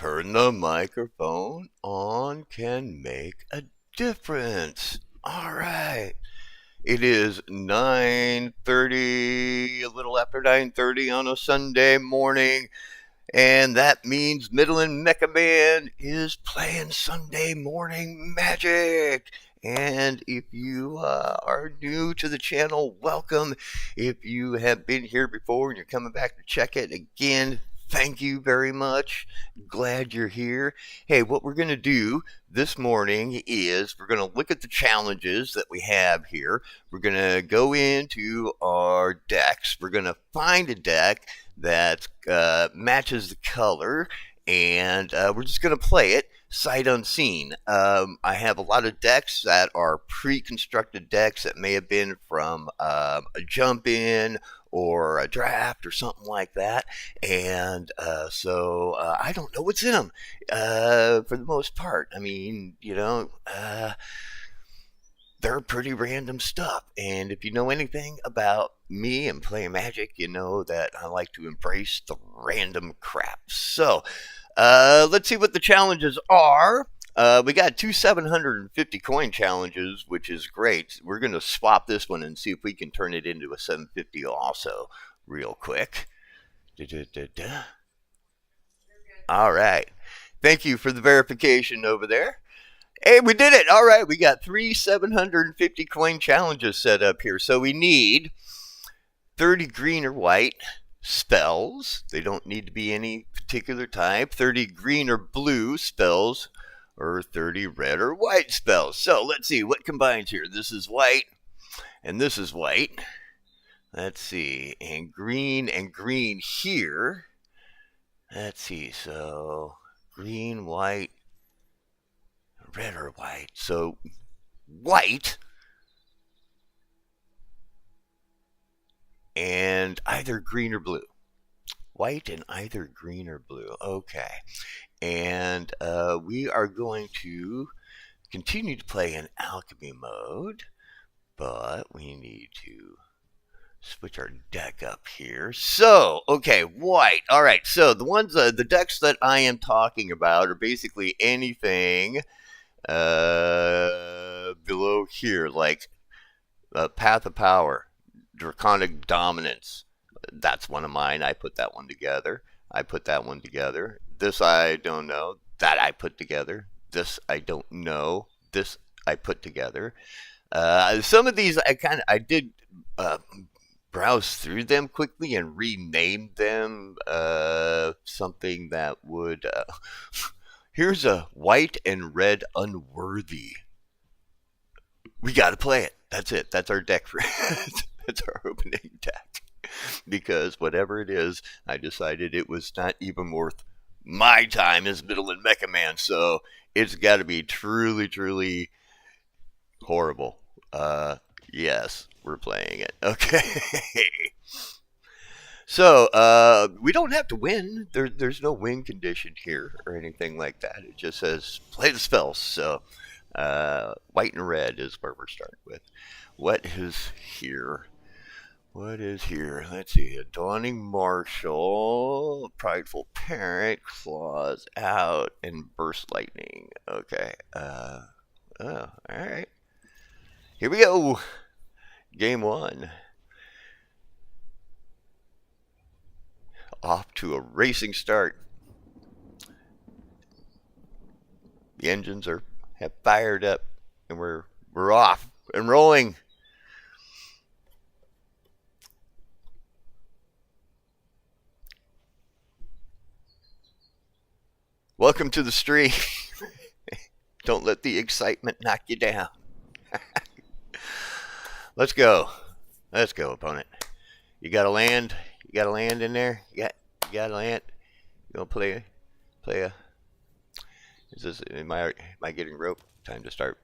turn the microphone on can make a difference. All right. It is 9:30, a little after 9:30 on a Sunday morning, and that means Midland Mecha Man is playing Sunday Morning Magic. And if you are new to the channel, welcome. If you have been here before and you're coming back to check it again, thank you very much. Glad you're here. Hey, what we're going to do this morning is we're going to look at the challenges that we have here. We're going to go into our decks. We're going to find a deck that matches the color, and we're just going to play it sight unseen. I have a lot of decks that are pre-constructed decks that may have been from a jump in or a draft or something like that, and so I don't know what's in them for the most part. I mean, they're pretty random stuff, and if you know anything about me and playing Magic, you know that I like to embrace the random crap. So let's see what the challenges are. We got two 750 coin challenges, which is great. We're going to swap this one and see if we can turn it into a 750 also real quick. All right. Thank you for the verification over there. Hey, we did it. All right. We got three 750 coin challenges set up here. So we need 30 green or white spells. They don't need to be any particular type. 30 green or blue spells, or 30 red or white spells. So let's see what combines here. This is white, and this is white. Let's see, and green here. Let's see, so green, white, red or white. So white and either green or blue. White and either green or blue. Okay. And we are going to continue to play in alchemy mode, but we need to switch our deck up here. So, okay, white. All right, so the ones, the decks that I am talking about are basically anything below here, like Path of Power, Draconic Dominance. That's one of mine. I put that one together. I put that one together. This I don't know. That I put together. This I don't know. This I put together. Some of these I did browse through them quickly and rename them something that would. Here's a white and red unworthy. We got to play it. That's it. That's our deck for that's our opening deck. Because whatever it is, I decided it was not even worth my time as Midland Mecha Man. So it's got to be truly, truly horrible. Yes, we're playing it. Okay. So we don't have to win. There's no win condition here or anything like that. It just says play the spells. So white and red is where we're starting with. What is here? What is here? Let's see. A Dawning Marshal, Prideful Parent, Claws Out, and Burst Lightning. Okay. Oh, all right. Here we go. Game one. Off to a racing start. The engines have fired up, and we're off and rolling. Welcome to the stream. Don't let the excitement knock you down. Let's go. Let's go, opponent. You got a land? You got a land in there? You got a land? You gonna play a? Is this? Am I getting rope? Time to start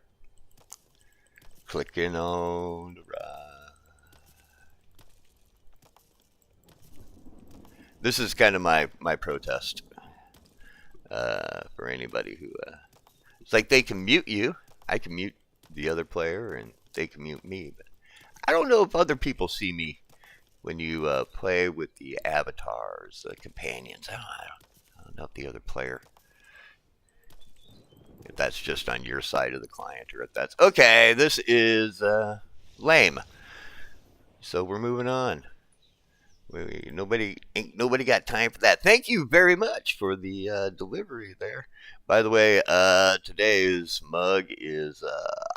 clicking on the ride. This is kind of my protest. For anybody who it's like they can mute you. I can mute the other player and they can mute me, but I don't know if other people see me when you play with the avatars, the companions. I don't know if the other player that's just on your side of the client or if that's okay. This is lame. So we're moving on. Ain't nobody got time for that. Thank you very much for the delivery there. By the way, today's mug is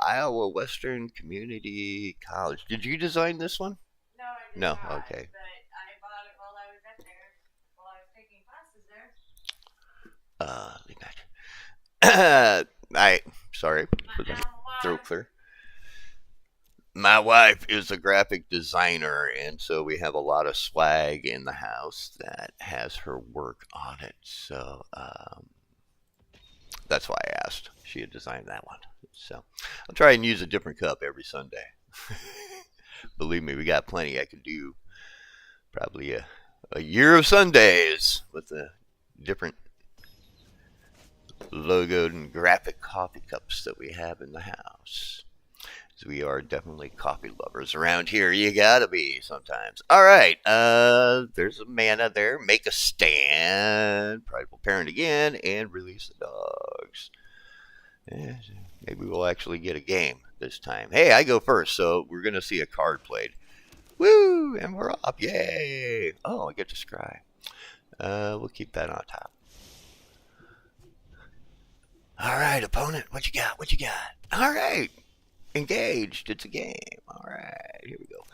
Iowa Western Community College. Did you design this one? No, I did No, not. okay. But I bought it while I was up there, while I was taking classes there. Leave that. Sorry for the throat clear. My wife is a graphic designer, and so we have a lot of swag in the house that has her work on it. So that's why I asked. She had designed that one. So I'll try and use a different cup every Sunday. Believe me, we got plenty. I could do probably a year of Sundays with the different logoed and graphic coffee cups that we have in the house. So we are definitely coffee lovers around here. You gotta be sometimes. All right. There's a mana there. Make a stand. Prideful parent again, and release the dogs. Maybe we'll actually get a game this time. Hey, I go first, so we're gonna see a card played. Woo! And we're off. Yay! Oh, I get to scry. We'll keep that on top. All right, opponent. What you got? What you got? All right. Engaged. It's a game. All right. Here we go.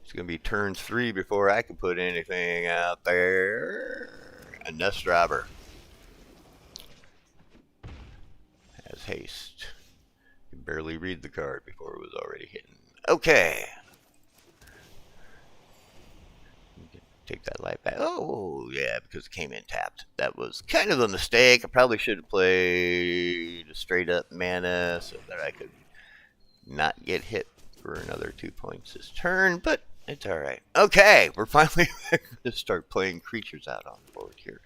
It's going to be turn 3 before I can put anything out there. A nest robber. Has haste. You can barely read the card before it was already hidden. Okay. Take that light back. Oh, yeah, because it came in tapped. That was kind of a mistake. I probably should have played a straight up mana so that I could not get hit for another 2 points this turn, but it's all right. Okay, we're finally going to start playing creatures out on the board here.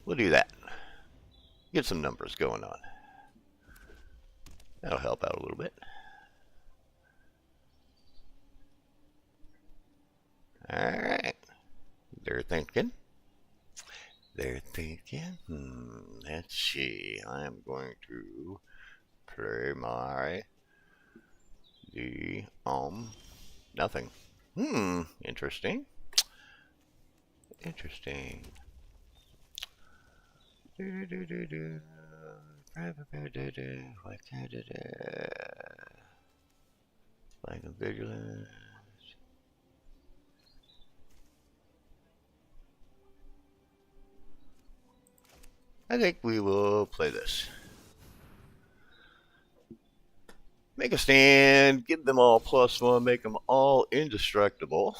We'll do that. Get some numbers going on. That'll help out a little bit. Alright. They're thinking. Let's see. I'm going to play my nothing. Interesting. Like a vigilance. I think we will play this. Make a stand, give them all +1, make them all indestructible.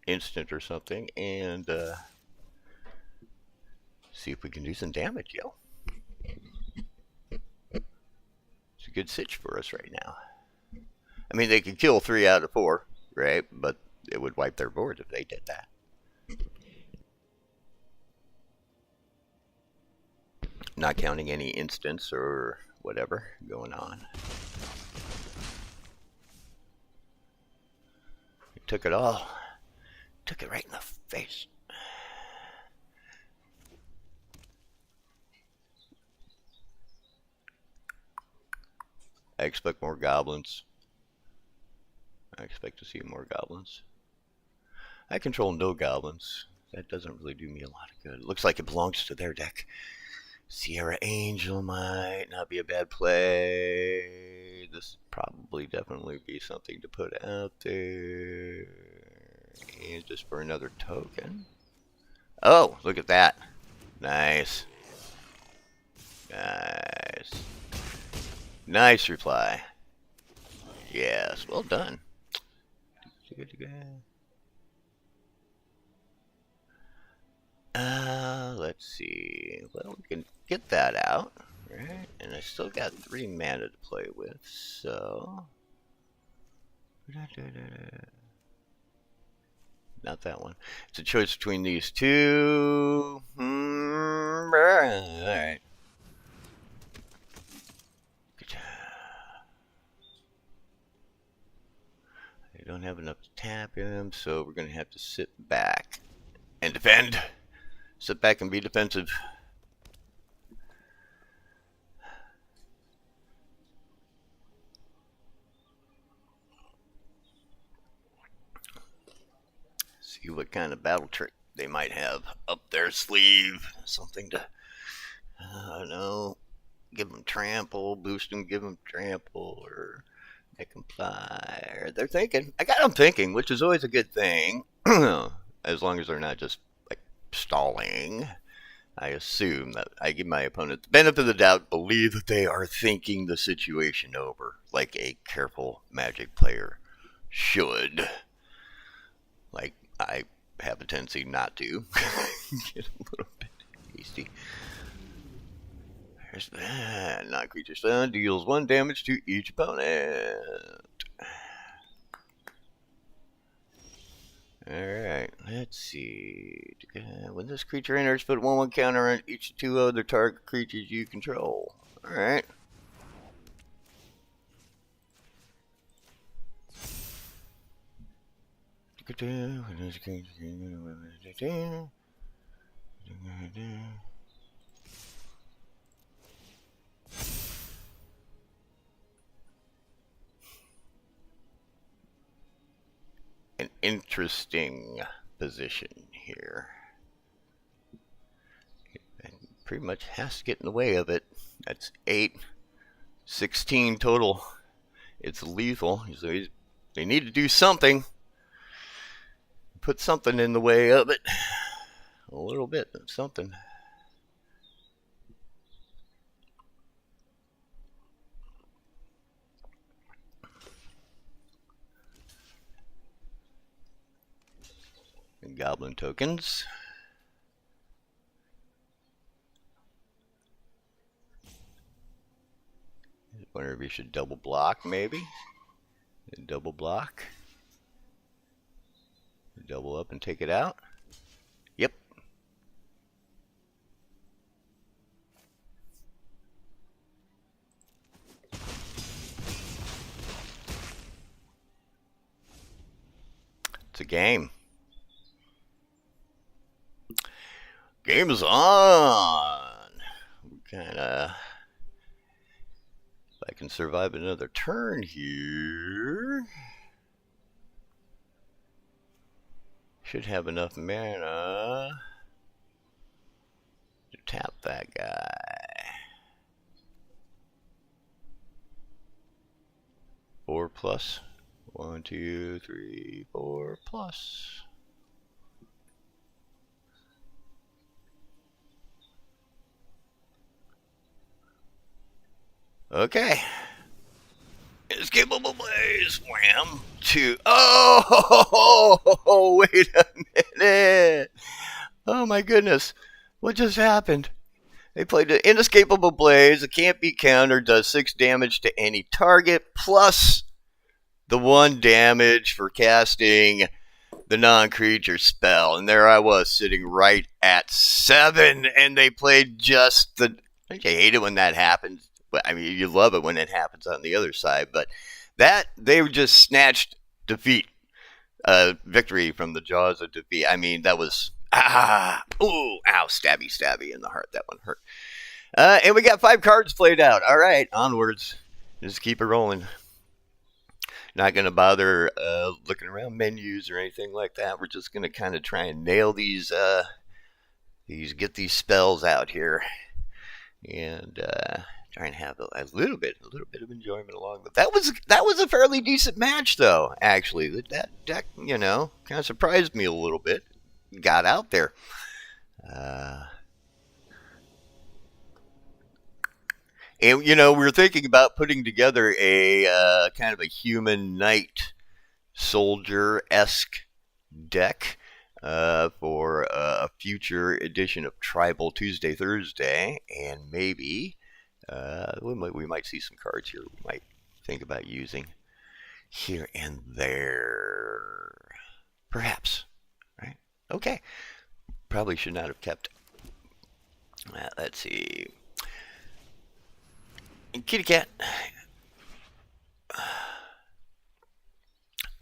Instant or something, and see if we can do some damage, yo. It's a good sitch for us right now. I mean, they could kill 3 out of 4, right? But it would wipe their board if they did that. Not counting any instants or whatever going on. It took it all. Took it right in the face. I expect more goblins. I expect to see more goblins. I control no goblins. That doesn't really do me a lot of good. It looks like it belongs to their deck. Sierra Angel might not be a bad play. This would probably definitely be something to put out there. And just for another token. Oh, look at that. Nice. Nice reply. Yes, well done. Let's see. Well, we can get that out, right? And I still got 3 mana to play with, so... Not that one. It's a choice between these two. Alright. have enough to tap him, so we're going to have to sit back and defend. Sit back and be defensive. See what kind of battle trick they might have up their sleeve. Something to, I don't know, give them trample, boost them, give them trample, or make them fly. Or they're thinking. I got them thinking, which is always a good thing, as long as they're not just like stalling. I assume that I give my opponent the benefit of the doubt, believe that they are thinking the situation over, like a careful Magic player should. Like I have a tendency not to. Get a little bit hasty. There's that. Non-creature stun deals 1 damage to each opponent. Alright, let's see. When this creature enters, put 1/1 counter on each 2 other target creatures you control. Alright. An interesting position here. And pretty much has to get in the way of it. That's 8, 16 total. It's lethal. So they need to do something. Put something in the way of it. A little bit of something. And goblin tokens. I wonder if you should double block, maybe. Double block. Double up and take it out. Yep. It's a game. Game is on. Kinda. If I can survive another turn here. Should have enough mana to tap that guy. 4 plus. 1, 2, 3, 4 plus. Okay. Inescapable Blaze. Wham. 2. Oh, wait a minute. Oh my goodness. What just happened? They played an Inescapable Blaze. It can't be countered. Does 6 damage to any target. Plus the 1 damage for casting the non-creature spell. And there I was sitting right at 7. And they played just the... I hate it when that happens. I mean, you love it when it happens on the other side, but that they just snatched defeat, victory from the jaws of defeat. I mean, that was ow, stabby in the heart. That one hurt. And we got 5 cards played out. All right, onwards. Just keep it rolling. Not gonna bother looking around menus or anything like that. We're just gonna kind of try and nail these, get these spells out here, and try and have a little bit of enjoyment along. But that was a fairly decent match, though. Actually, that deck, kind of surprised me a little bit. Got out there. And we were thinking about putting together a kind of a human knight soldier-esque deck for a future edition of Tribal Tuesday Thursday, and maybe. We might see some cards here we might think about using here and there. Perhaps. Right? Okay. Probably should not have kept. Let's see. Kitty cat.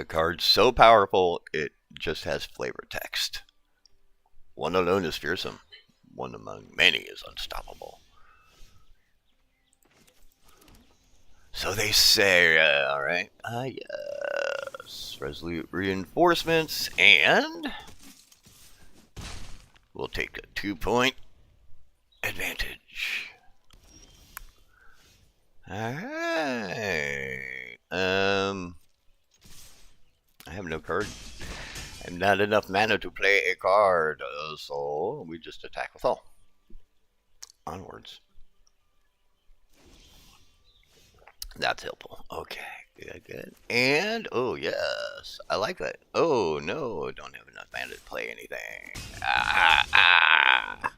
A card so powerful it just has flavor text. One alone is fearsome. One among many is unstoppable. So they say, alright. Yes. Resolute reinforcements, and we'll take a 2-point advantage. Alright. I have no card. I have not enough mana to play a card, so we just attack with all. Onwards. That's helpful. Okay, good. And, oh yes, I like that. Oh no, don't have enough mana to play anything. I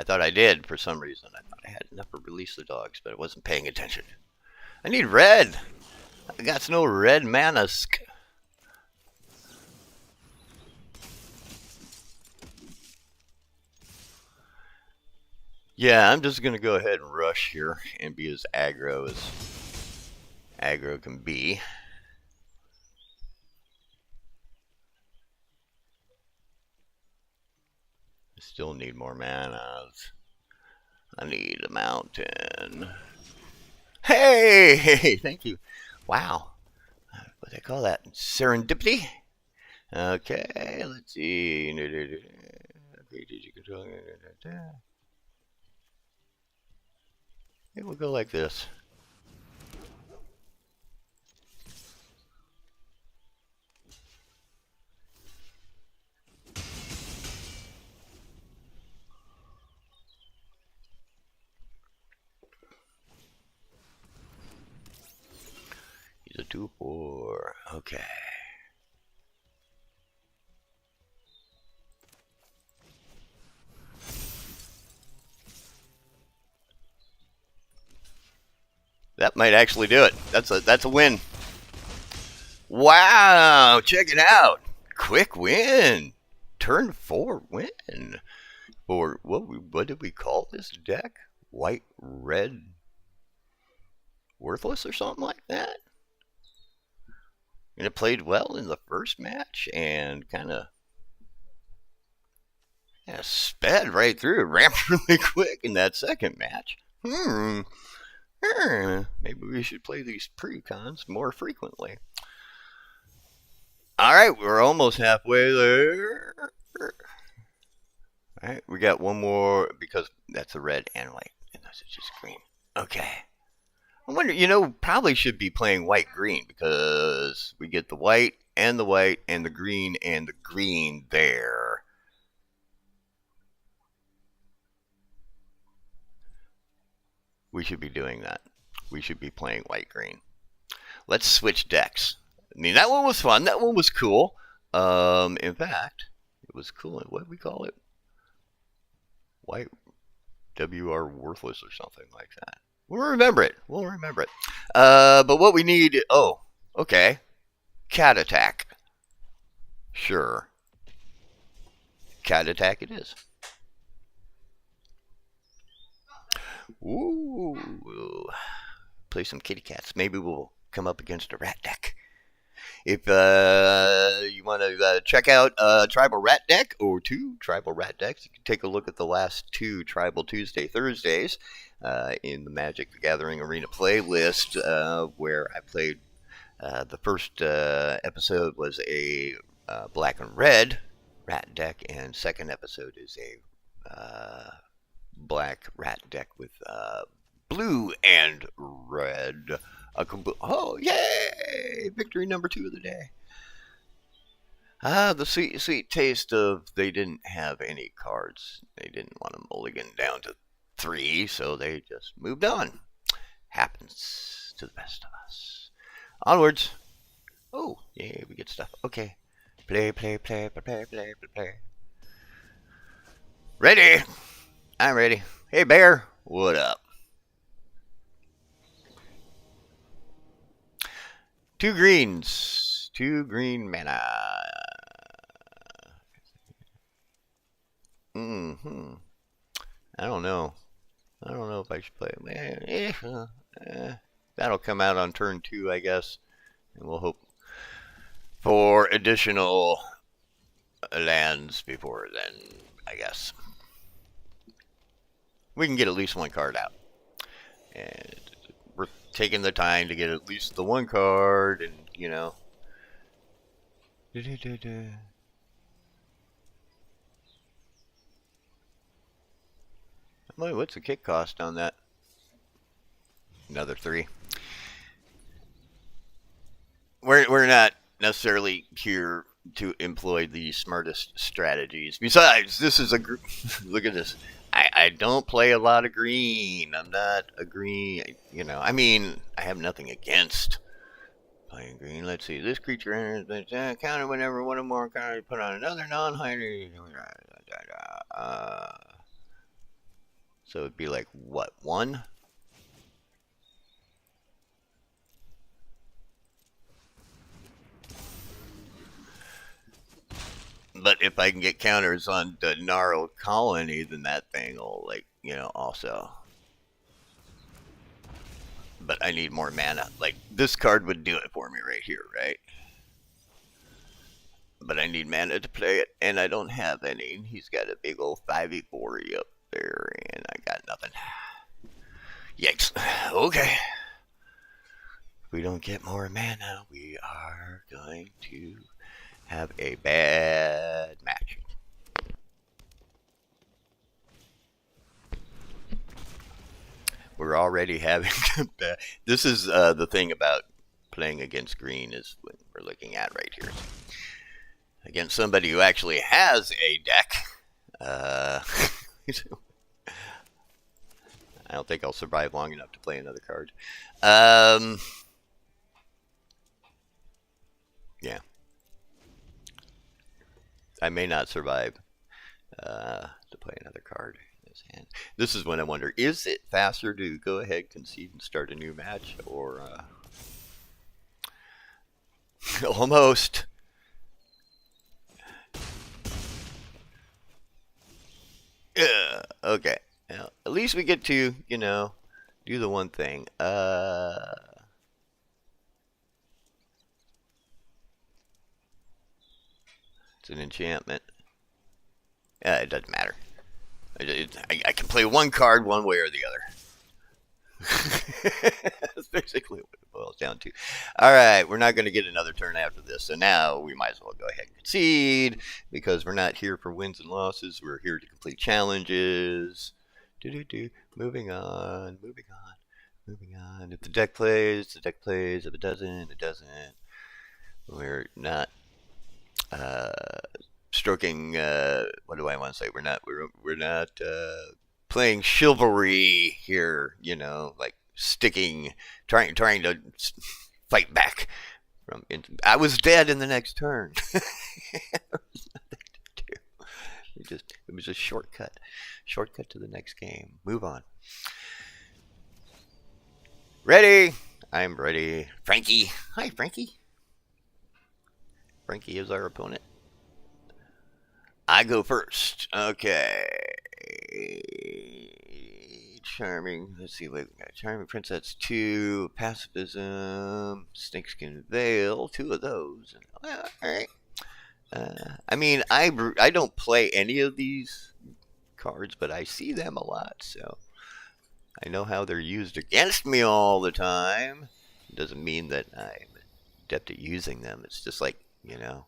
thought I did for some reason. I thought I had enough to release the dogs, but I wasn't paying attention. I need red. I got no red mana. Yeah, I'm just gonna go ahead and rush here and be as aggro can be. I still need more mana. I need a mountain. Hey, thank you. Wow, what do they call that? Serendipity. Okay, let's see. Maybe we'll go like this. He's a 2/4. Okay. That might actually do it. That's a win. Wow, check it out. Quick win. Turn 4 win. Or what did we call this deck? White, red, worthless or something like that? And it played well in the first match and kind of sped right through. It ramped really quick in that second match. Maybe we should play these Precons more frequently. Alright, we're almost halfway there. Alright, we got one more because that's a red and white. And that's just green. Okay. I wonder, probably should be playing white-green because we get the white and the green and the green there. We should be doing that. We should be playing white-green. Let's switch decks. I mean, that one was fun. That one was cool. In fact, it was cool. What do we call it? White WR worthless or something like that. We'll remember it. But what we need... Oh, okay. Cat attack. Sure. Cat attack it is. Ooh. Play some kitty cats. Maybe we'll come up against a rat deck. If you want to check out Tribal Rat Deck or 2 Tribal Rat Decks, you can take a look at the last 2 Tribal Tuesday Thursdays in the Magic the Gathering Arena playlist, where I played the first episode was a black and red rat deck, and second episode is a black rat deck with blue and red. Oh, yay! Victory number 2 of the day. The sweet taste of they didn't have any cards. They didn't want to mulligan down to 3, so they just moved on. Happens to the best of us. Onwards. Oh, yeah, we get stuff. Okay. Play. Ready? I'm ready. Hey, Bear. What up? 2 greens. 2 green mana. I don't know. If I should play it. That'll come out on turn 2, I guess. And we'll hope for additional lands before then, I guess. We can get at least one card out. And we're taking the time to get at least the one card, and, you know. What's the kick cost on that? Another 3. We're not necessarily here to employ the smartest strategies. Besides, this is a look at this. I don't play a lot of green. I'm not a green. You know, I mean, I have nothing against playing green. Let's see. This creature enters the counter whenever one or more cards put on another non-hider. So it'd be like what, 1? But if I can get counters on the gnarled colony, then that thing will, like, you know, also. But I need more mana. Like, this card would do it for me right here, right? But I need mana to play it, and I don't have any. He's got a big old 5e4 up there, and I got nothing. Yikes. Okay. If we don't get more mana, we are going to have a bad match. We're already having bad. This is the thing about playing against green is what we're looking at right here. Against somebody who actually has a deck. I don't think I'll survive long enough to play another card. Yeah. I may not survive to play another card in his hand. This is when I wonder, is it faster to go ahead, concede, and start a new match? Or almost. Yeah, okay. Now, at least we get to, you know, do the one thing. It's an enchantment. It doesn't matter. I can play one card one way or the other. That's basically what it boils down to. Alright, we're not going to get another turn after this, so now we might as well go ahead and concede, because we're not here for wins and losses, we're here to complete challenges. Moving on, moving on, moving on. If the deck plays, the deck plays. If it doesn't, it doesn't. We're not stroking, what do I want to say? We're not playing chivalry here, you know, like trying to fight back from. I was dead in the next turn. There was nothing to do. It was a shortcut to the next game. Move on. Ready? I'm ready. Frankie. Hi, Frankie. Frankie is our opponent. I go first. Okay. Charming. Let's see. Wait, we got Charming Princess 2, Pacifism, Snakeskin Veil. 2 of those. All right. I mean, I don't play any of these cards, but I see them a lot, so I know how they're used against me all the time. It doesn't mean that I'm adept at using them. It's just like, you know,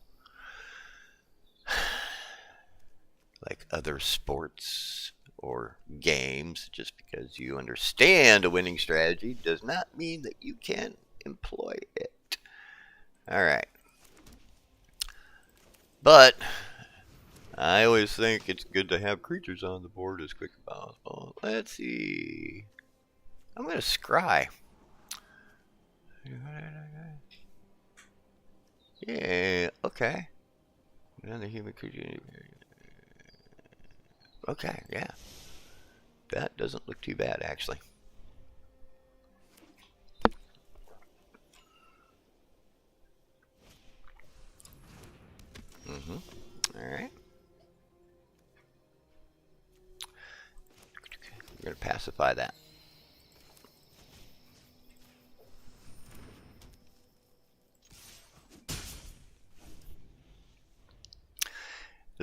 like other sports or games. Just because you understand a winning strategy does not mean that you can employ it. Alright. But I always think it's good to have creatures on the board as quick as possible. Let's see. I'm going to scry. Yeah, okay. Another human creature. Okay, yeah. That doesn't look too bad, actually. Alright. We're going to pacify that.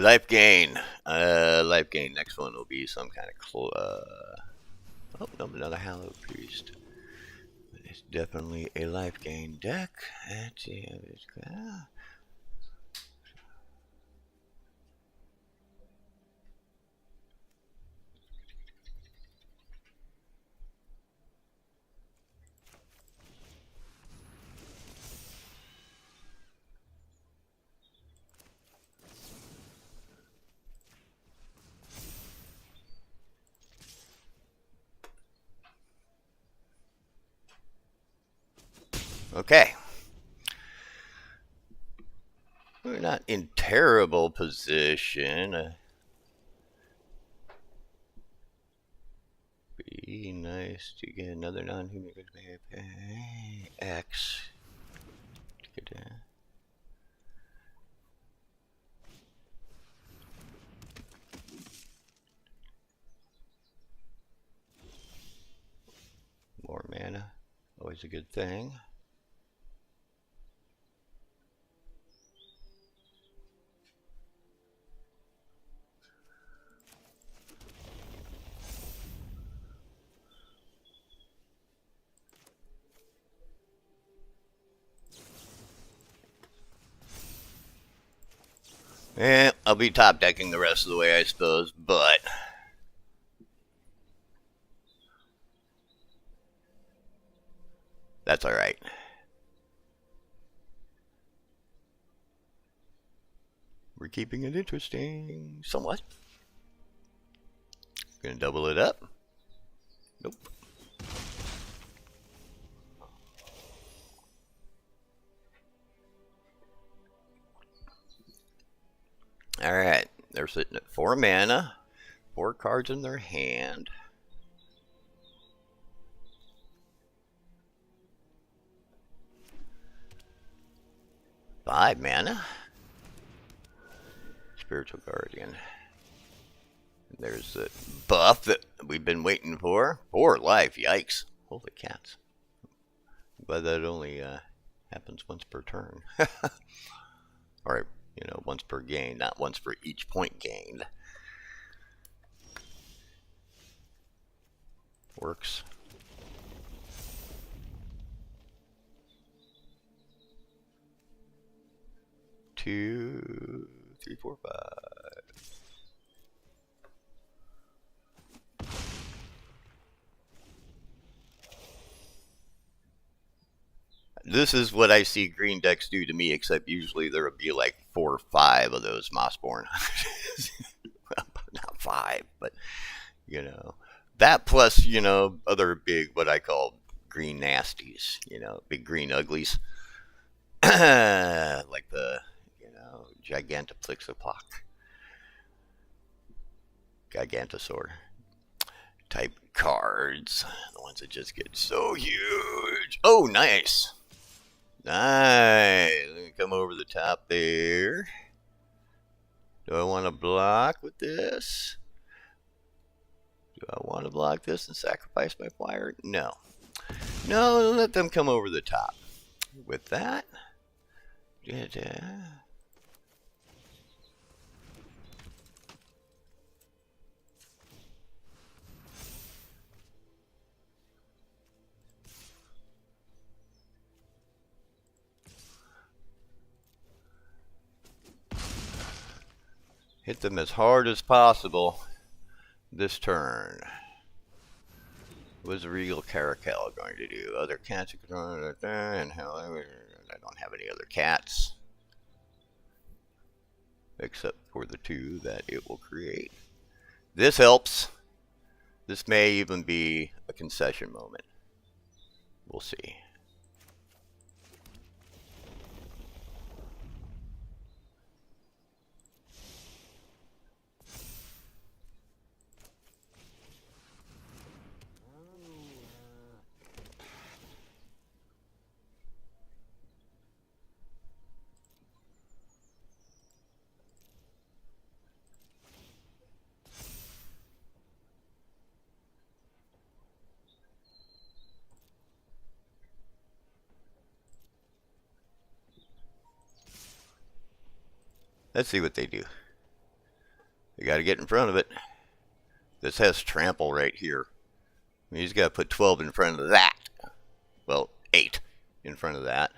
Life gain. Life gain. Next one will be some kind of oh no, another Hallowed Priest. It's definitely a life gain deck. Okay. We're not in terrible position. Be nice to get another non-human X. More mana. Always a good thing. I'll be top decking the rest of the way, I suppose, but that's alright. We're keeping it interesting. Somewhat. Gonna double it up. Nope. Alright. They're sitting at 4 mana. 4 cards in their hand. Five mana. Spiritual Guardian. There's the buff that we've been waiting for. 4 life, yikes. Holy cats. But that only happens once per turn. Or, you know, once per game, not once for each point gained. Works. Two, three, four, five. This is what I see green decks do to me, except usually there would be like 4 or 5 of those Mossborn. Not 5, but, you know. That plus, you know, other big, what I call green nasties, you know, big green uglies. Like the, you know, Gigantoplexoplock. Gigantosaur type cards. The ones that just get so huge. Oh, nice. Nice. Let me come over the top there. Do I want to block with this? Do I want to block this and sacrifice my flyer? No. No, let them come over the top. With that. Hit them as hard as possible this turn. What is the Regal Caracal going to do? Other cats and hell, I don't have any other cats. Except for the 2 that it will create. This helps. This may even be a concession moment. We'll see. Let's see what they do. You got to get in front of it. This has trample right here. He's got to put 12 in front of that. Well, 8 in front of that.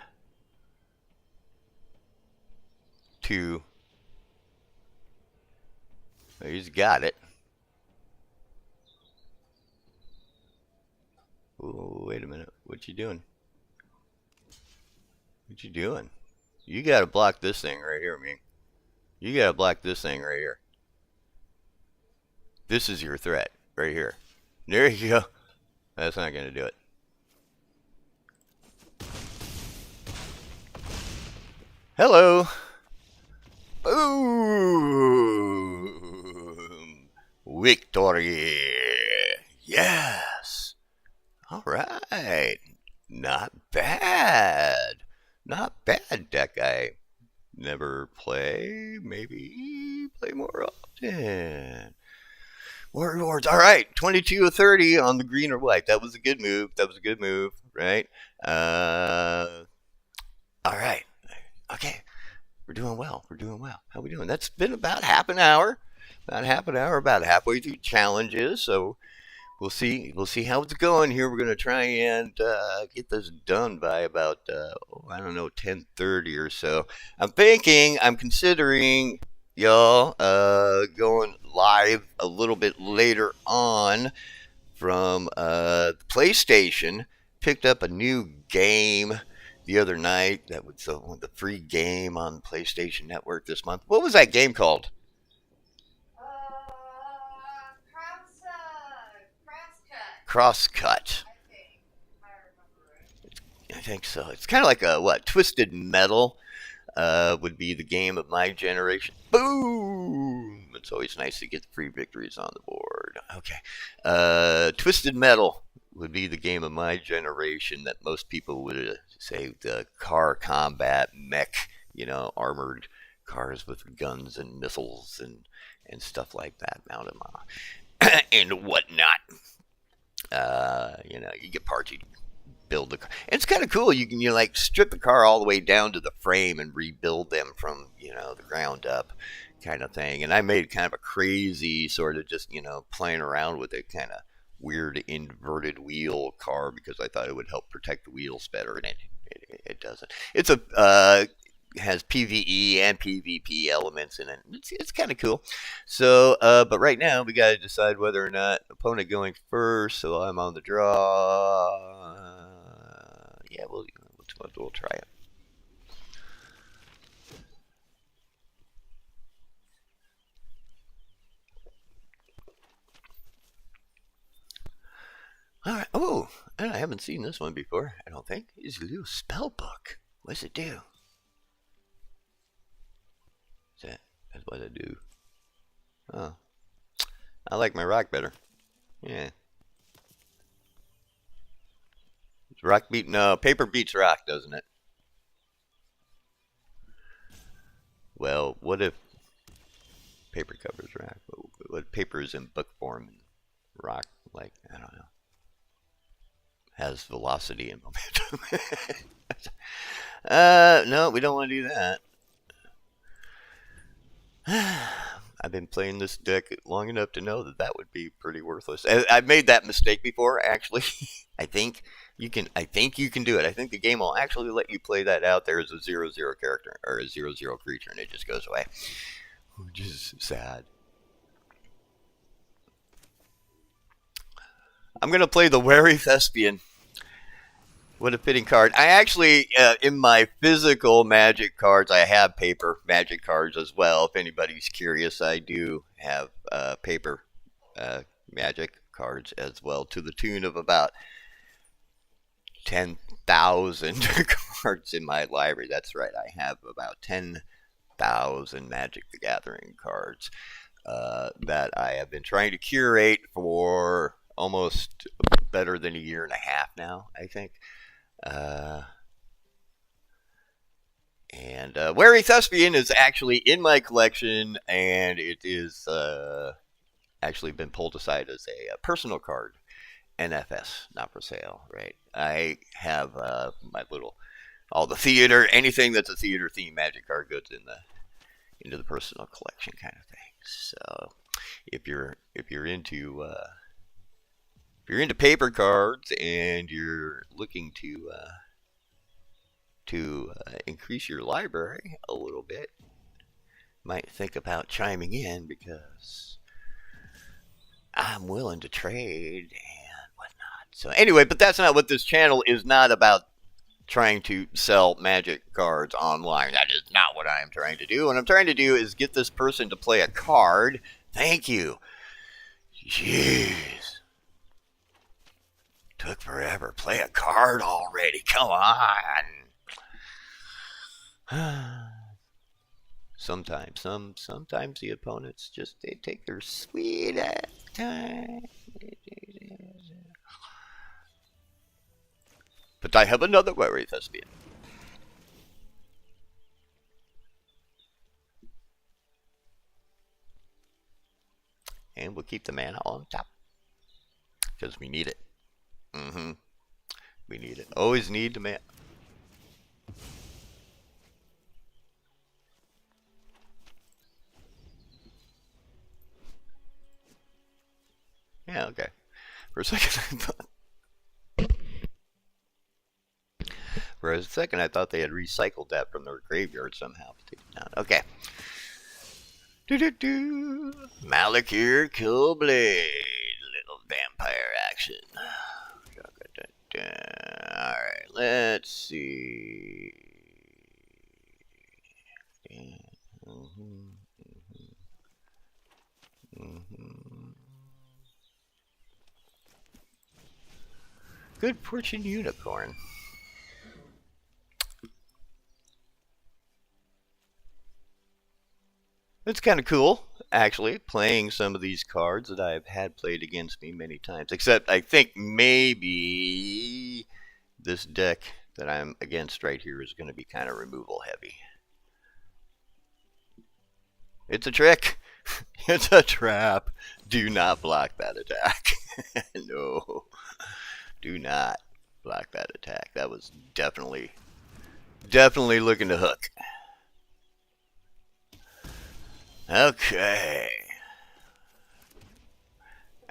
2. He's got it. Oh, wait a minute. What you doing? What you doing? You got to block this thing right here, man. You got to block this thing right here. This is your threat right here. There you go. That's not going to do it. Hello. Boom. Victory. Yes. All right. Not bad. Not bad, deck I never play. Maybe play more often. More rewards. All right. 22 of 30 on the green or white. That was a good move. That was a good move, right? All right. Okay. We're doing well. We're doing well. How we doing? That's been about half an hour. About halfway through challenges. So we'll see how it's going here. We're going to try and get this done by about I don't know, 10:30 or so. I'm considering y'all going live a little bit later on from the PlayStation. Picked up a new game the other night that was the free game on PlayStation Network this month. What was that game called? Crosscut. I think so. It's kind of like a Twisted Metal would be the game of my generation. Boom! It's always nice to get the free victories on the board. Okay. Twisted Metal would be the game of my generation that most people would say the car combat mech, armored cars with guns and missiles and stuff like that mounted on and whatnot. You get parts, you build the car. And it's kind of cool. You can strip the car all the way down to the frame and rebuild them from the ground up, kind of thing. And I made kind of a crazy sort of just playing around with it, kind of weird inverted wheel car because I thought it would help protect the wheels better, and it doesn't. It's has PvE and PvP elements in it. It's kind of cool. So, but right now we got to decide whether or not opponent going first. So I'm on the draw. Yeah, we'll try it. All right. Oh, I haven't seen this one before. I don't think. It's a little spell book. What's it do? That's what I do. Oh, I like my rock better. Yeah. Rock beat? No, paper beats rock, doesn't it? Well, what if paper covers rock? What paper is in book form and rock, I don't know, has velocity and momentum? No, we don't want to do that. I've been playing this deck long enough to know that would be pretty worthless. I've made that mistake before, actually. I think you can do it. I think the game will actually let you play that out there as a 0/0 character or a 0/0 creature, and it just goes away, which is sad. I'm gonna play the Wary Thespian. What a fitting card. I actually, in my physical Magic cards, I have paper Magic cards as well. If anybody's curious, I do have paper Magic cards as well, to the tune of about 10,000 cards in my library. That's right, I have about 10,000 Magic the Gathering cards that I have been trying to curate for almost better than a year and a half now, I think. Wary Thespian is actually in my collection, and it is actually been pulled aside as a personal card, NFS, not for sale, right? I have my little, all the theater, anything that's a theater theme Magic card goes into the personal collection kind of thing. So if you're into paper cards and you're looking to increase your library a little bit, might think about chiming in because I'm willing to trade and whatnot. So anyway, but that's not what this channel is not about. Trying to sell magic cards online. That is not what I am trying to do. What I'm trying to do is get this person to play a card. Thank you. Jeez. Took forever. Play a card already. Come on. Sometimes the opponents just they take their sweet ass time. But I have another worry, Thespian. And we'll keep the mana on top because we need it. We need it. Always need the mana. Yeah, okay. For a second I thought they had recycled that from their graveyard somehow. But they did not. Okay. Malakir Killblade. Little vampire action. Alright, let's see. Good Fortune Unicorn. It's kind of cool, actually, playing some of these cards that I've had played against me many times. Except I think maybe this deck that I'm against right here is going to be kind of removal heavy. It's a trick. It's a trap. Do not block that attack. No. Do not block that attack. That was definitely looking to hook. Okay.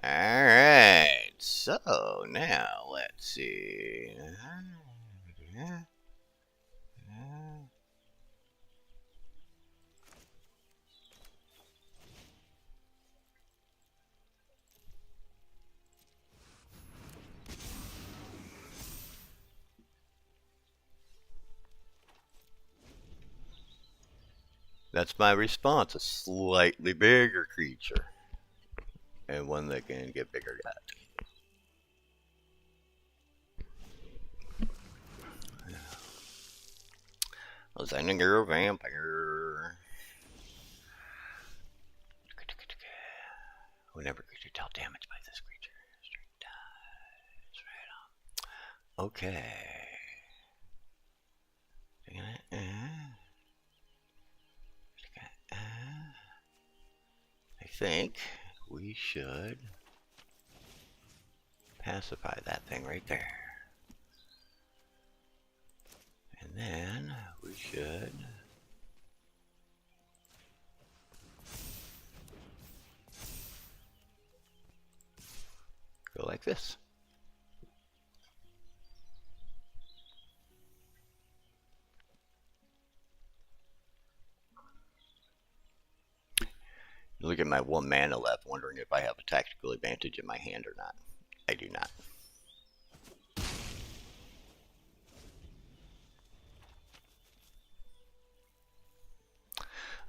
Alright. So now let's see. That's my response. A slightly bigger creature. And one that can get bigger than that. Ascending Girl Vampire. Whenever creature dealt damage by this creature, straight dies. Right on. Okay. I think we should pacify that thing right there. And then we should go like this. Look at my 1 mana left, wondering if I have a tactical advantage in my hand or not. I do not.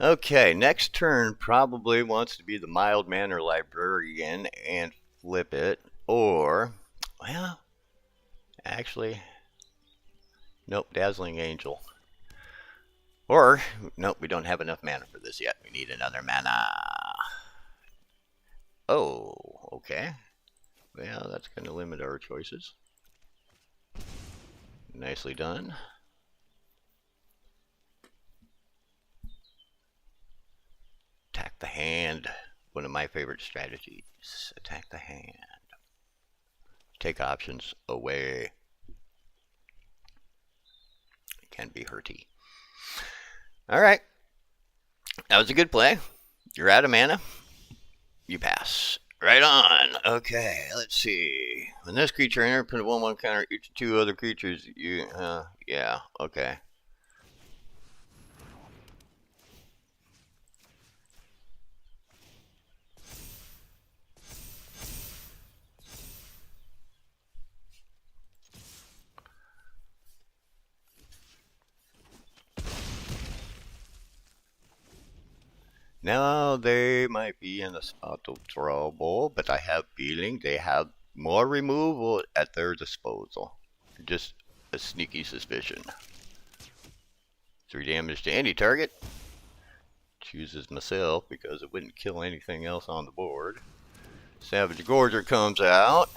Okay, next turn probably wants to be the Mild Manner Librarian and flip it. Or, well, actually, nope, Dazzling Angel. Or, nope, we don't have enough mana for this yet. We need another mana. Oh, okay. Well, that's going to limit our choices. Nicely done. Attack the hand. One of my favorite strategies. Attack the hand. Take options away. It can be hurty. Alright. That was a good play. You're out of mana? You pass. Right on. Okay, let's see. When this creature enters, put a 1/1 counter each 2 other creatures. Yeah, okay. Now they might be in a spot of trouble, but I have feeling they have more removal at their disposal. Just a sneaky suspicion. 3 damage to any target. Chooses myself because it wouldn't kill anything else on the board. Savage Gorger comes out.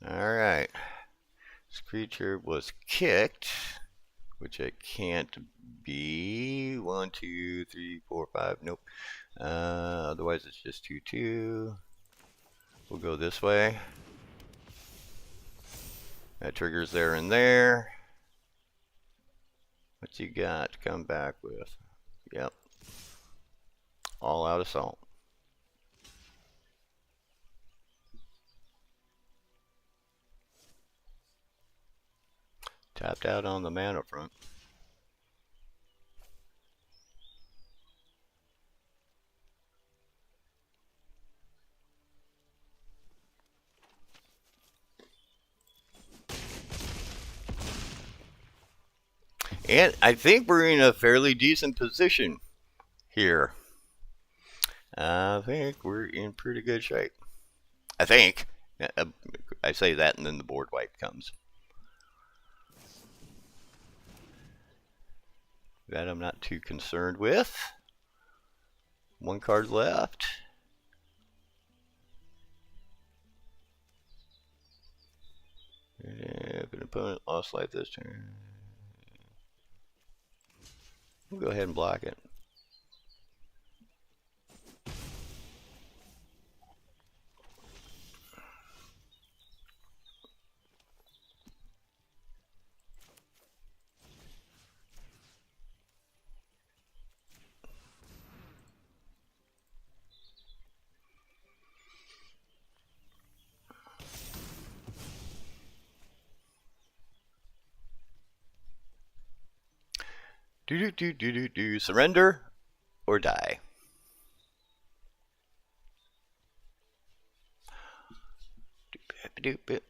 Alright. This creature was kicked, which it can't be. 1, 2, 3, 4, 5. Nope. Otherwise, it's just 2, 2. We'll go this way. That triggers there and there. What you got to come back with? Yep. All out assault. Tapped out on the mana front. And I think we're in a fairly decent position here. I think we're in pretty good shape. I think. I say that and then the board wipe comes. That I'm not too concerned with. 1 card left. If an opponent lost life this turn, we'll go ahead and block it. Do. Surrender or die.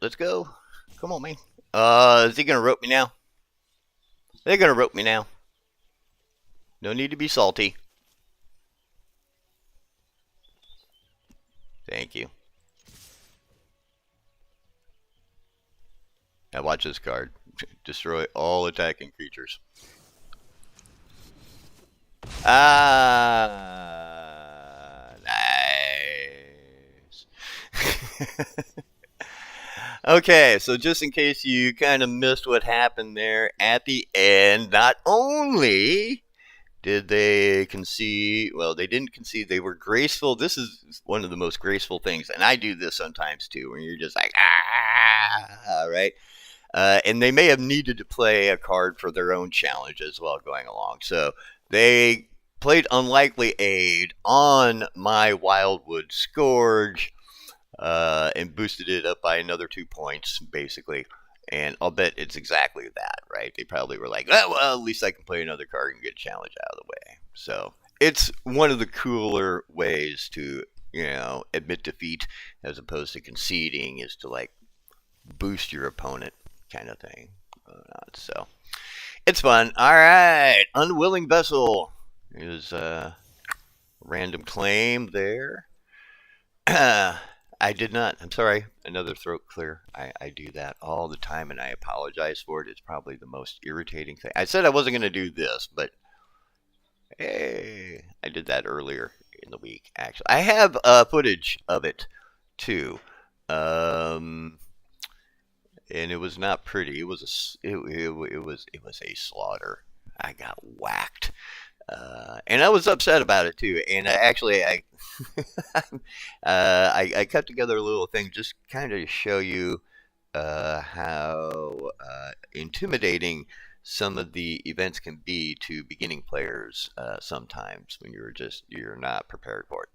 Let's go. Come on, man. Is he gonna rope me now? They're gonna rope me now. No need to be salty. Thank you. Now watch this card. Destroy all attacking creatures. Nice. Okay, so just in case you kind of missed what happened there at the end, not only did they concede, well, they didn't concede, they were graceful. This is one of the most graceful things, and I do this sometimes too, when you're just like, right? And they may have needed to play a card for their own challenge as well going along. So they played Unlikely Aid on my Wildwood Scourge and boosted it up by another 2 points, basically. And I'll bet it's exactly that, right? They probably were like, oh, well, at least I can play another card and get a challenge out of the way. So it's one of the cooler ways to, admit defeat as opposed to conceding, is to like boost your opponent kind of thing. So it's fun. All right. Unwilling Vessel is a random claim there. I did not. I'm sorry. Another throat clear. I do that all the time, and I apologize for it. It's probably the most irritating thing. I said I wasn't going to do this, but hey, I did that earlier in the week. Actually, I have footage of it too, and it was not pretty. It was a slaughter. I got whacked. And I was upset about it too. And I cut together a little thing just kind of to show you how intimidating some of the events can be to beginning players sometimes when you're not prepared for it.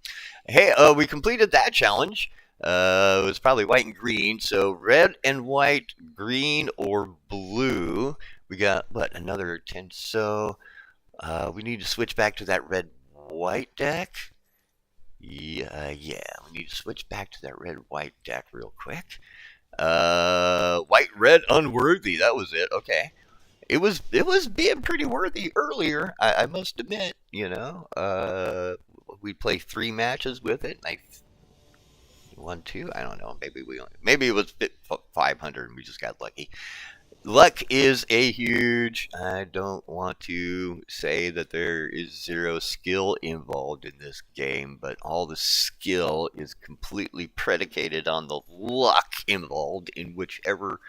Hey, we completed that challenge. It was probably white and green, so red and white, green or blue. We got what, another 10. So we need to switch back to that red white deck. Yeah, we need to switch back to that red white deck real quick. White red unworthy. That was it. Okay. It was being pretty worthy earlier. I must admit. We played 3 matches with it. I won 2. I don't know. Maybe it was 500 and we just got lucky. Luck is a huge. I don't want to say that there is zero skill involved in this game, but all the skill is completely predicated on the luck involved in whichever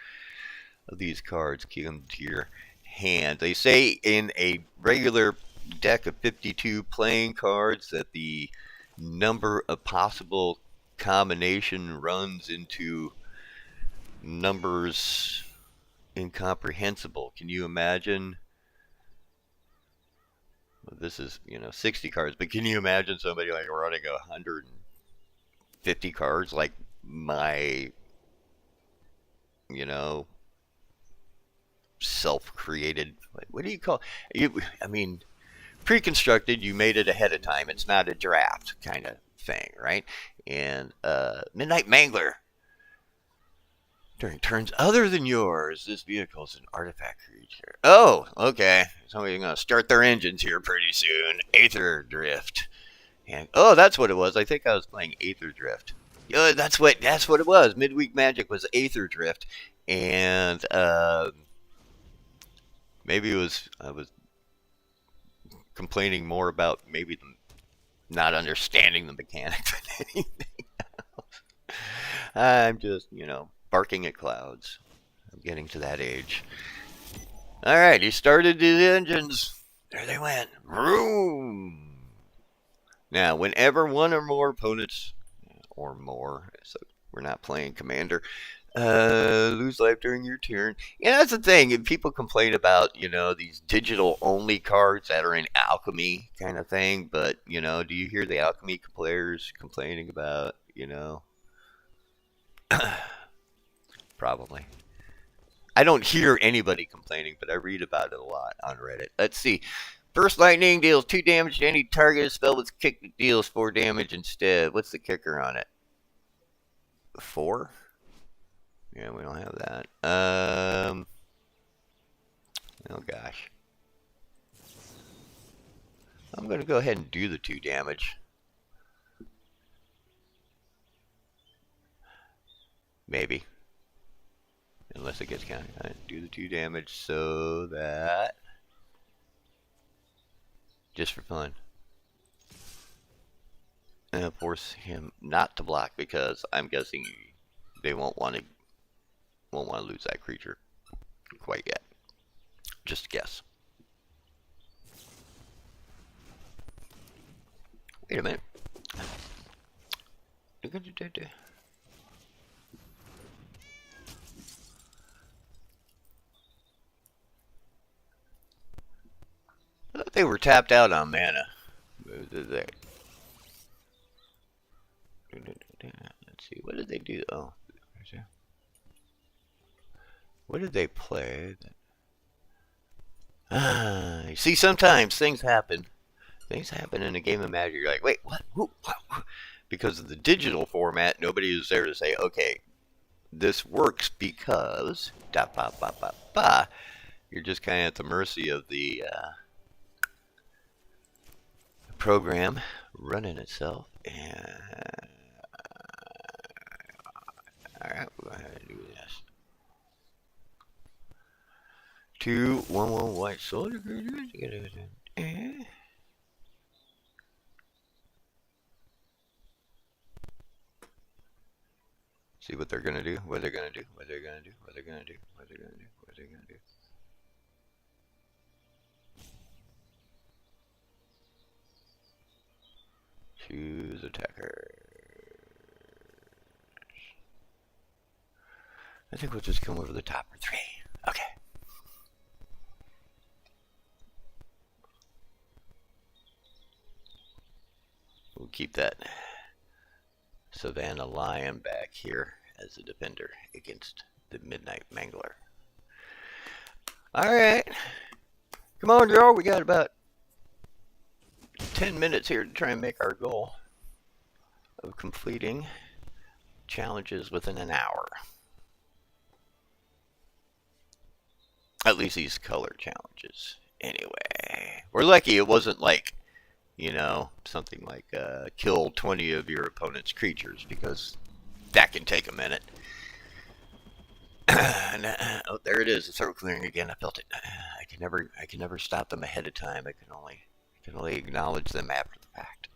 of these cards come to your hand. They say in a regular deck of 52 playing cards that the number of possible combination runs into numbers incomprehensible. Can you imagine? Well, this is 60 cards, but can you imagine somebody like running 150 cards like my self-created, what do you call it? I mean, pre-constructed, you made it ahead of time. It's not a draft kind of thing, right? And Midnight Mangler. During turns other than yours, this vehicle is an artifact creature. Oh, okay. Somebody's going to start their engines here pretty soon. Aether Drift. And that's what it was. I think I was playing Aether Drift. That's what it was. Midweek Magic was Aether Drift. And maybe I was complaining more about maybe not understanding the mechanics than anything else. I'm just, barking at clouds. I'm getting to that age. Alright, he started the engines. There they went. Vroom! Now, whenever one or more opponents, or more, so we're not playing Commander, lose life during your turn. Yeah, that's the thing. People complain about, these digital only cards that are in alchemy kind of thing. But, do you hear the alchemy players complaining about, Probably. I don't hear anybody complaining, but I read about it a lot on Reddit. Let's see. Burst Lightning deals 2 damage to any target spell with kick that deals 4 damage instead. What's the kicker on it? 4? Yeah, we don't have that. Oh gosh. I'm going to go ahead and do the 2 damage. Maybe. Unless it gets counted. I do the 2 damage so that... just for fun. And force him not to block because I'm guessing they won't want to lose that creature quite yet. Just a guess. Wait a minute. I thought they were tapped out on mana. Let's see. What did they do? Oh, what did they play? You see, sometimes things happen. Things happen in a game of Magic. You're like, wait, what? What? Because of the digital format, nobody is there to say, okay, this works because da ba ba ba ba. You're just kind of at the mercy of the program running itself. And all right, we'll go ahead and do this. 2 1/1 white soldier. See what they're gonna do. What they're gonna do. What they're gonna do. What they're gonna do. What they're gonna do. What they're gonna do. Choose attacker. I think we'll just come over the top for 3. Okay. keep that Savannah Lion back here as a defender against the Midnight Mangler. All right. Come on, Joe. We got about 10 minutes here to try and make our goal of completing challenges within an hour. At least these color challenges. Anyway, we're lucky it wasn't like, something like kill 20 of your opponent's creatures, because that can take a minute. And, there it is, the throat clearing again. I felt it. I can never stop them ahead of time. I can only acknowledge them after the fact.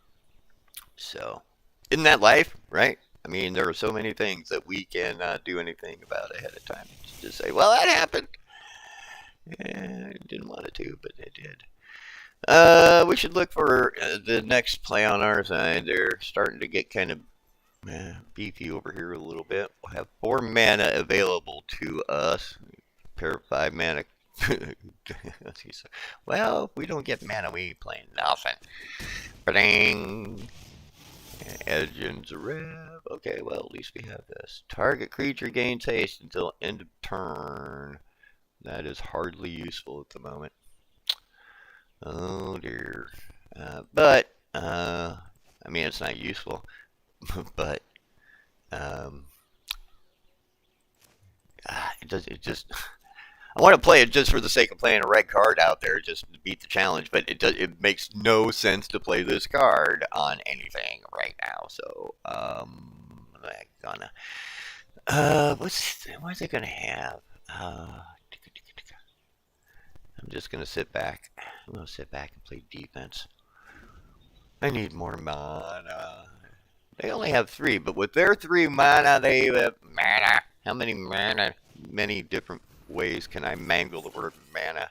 So, isn't that life, right? I mean, there are so many things that we cannot do anything about ahead of time. Just say, well, that happened. Yeah, I didn't want it to, but it did. We should look for the next play on our side. They're starting to get kind of beefy over here a little bit. We'll have 4 mana available to us. Pair of 5 mana. Well, if we don't get mana, we ain't playing nothing. Ba-ding. Edgens Rev. Okay, well, at least we have this. Target creature gains haste until end of turn. That is hardly useful at the moment. Oh dear. But I mean, it's not useful. But it just I want to play it just for the sake of playing a red card out there, just to beat the challenge. But it makes no sense to play this card on anything right now. So I'm gonna what's it gonna have? I'm just gonna sit back. I'm gonna sit back and play defense. I need more mana. They only have 3, but with their 3 mana, they have mana. How many mana? Many different ways can I mangle the word mana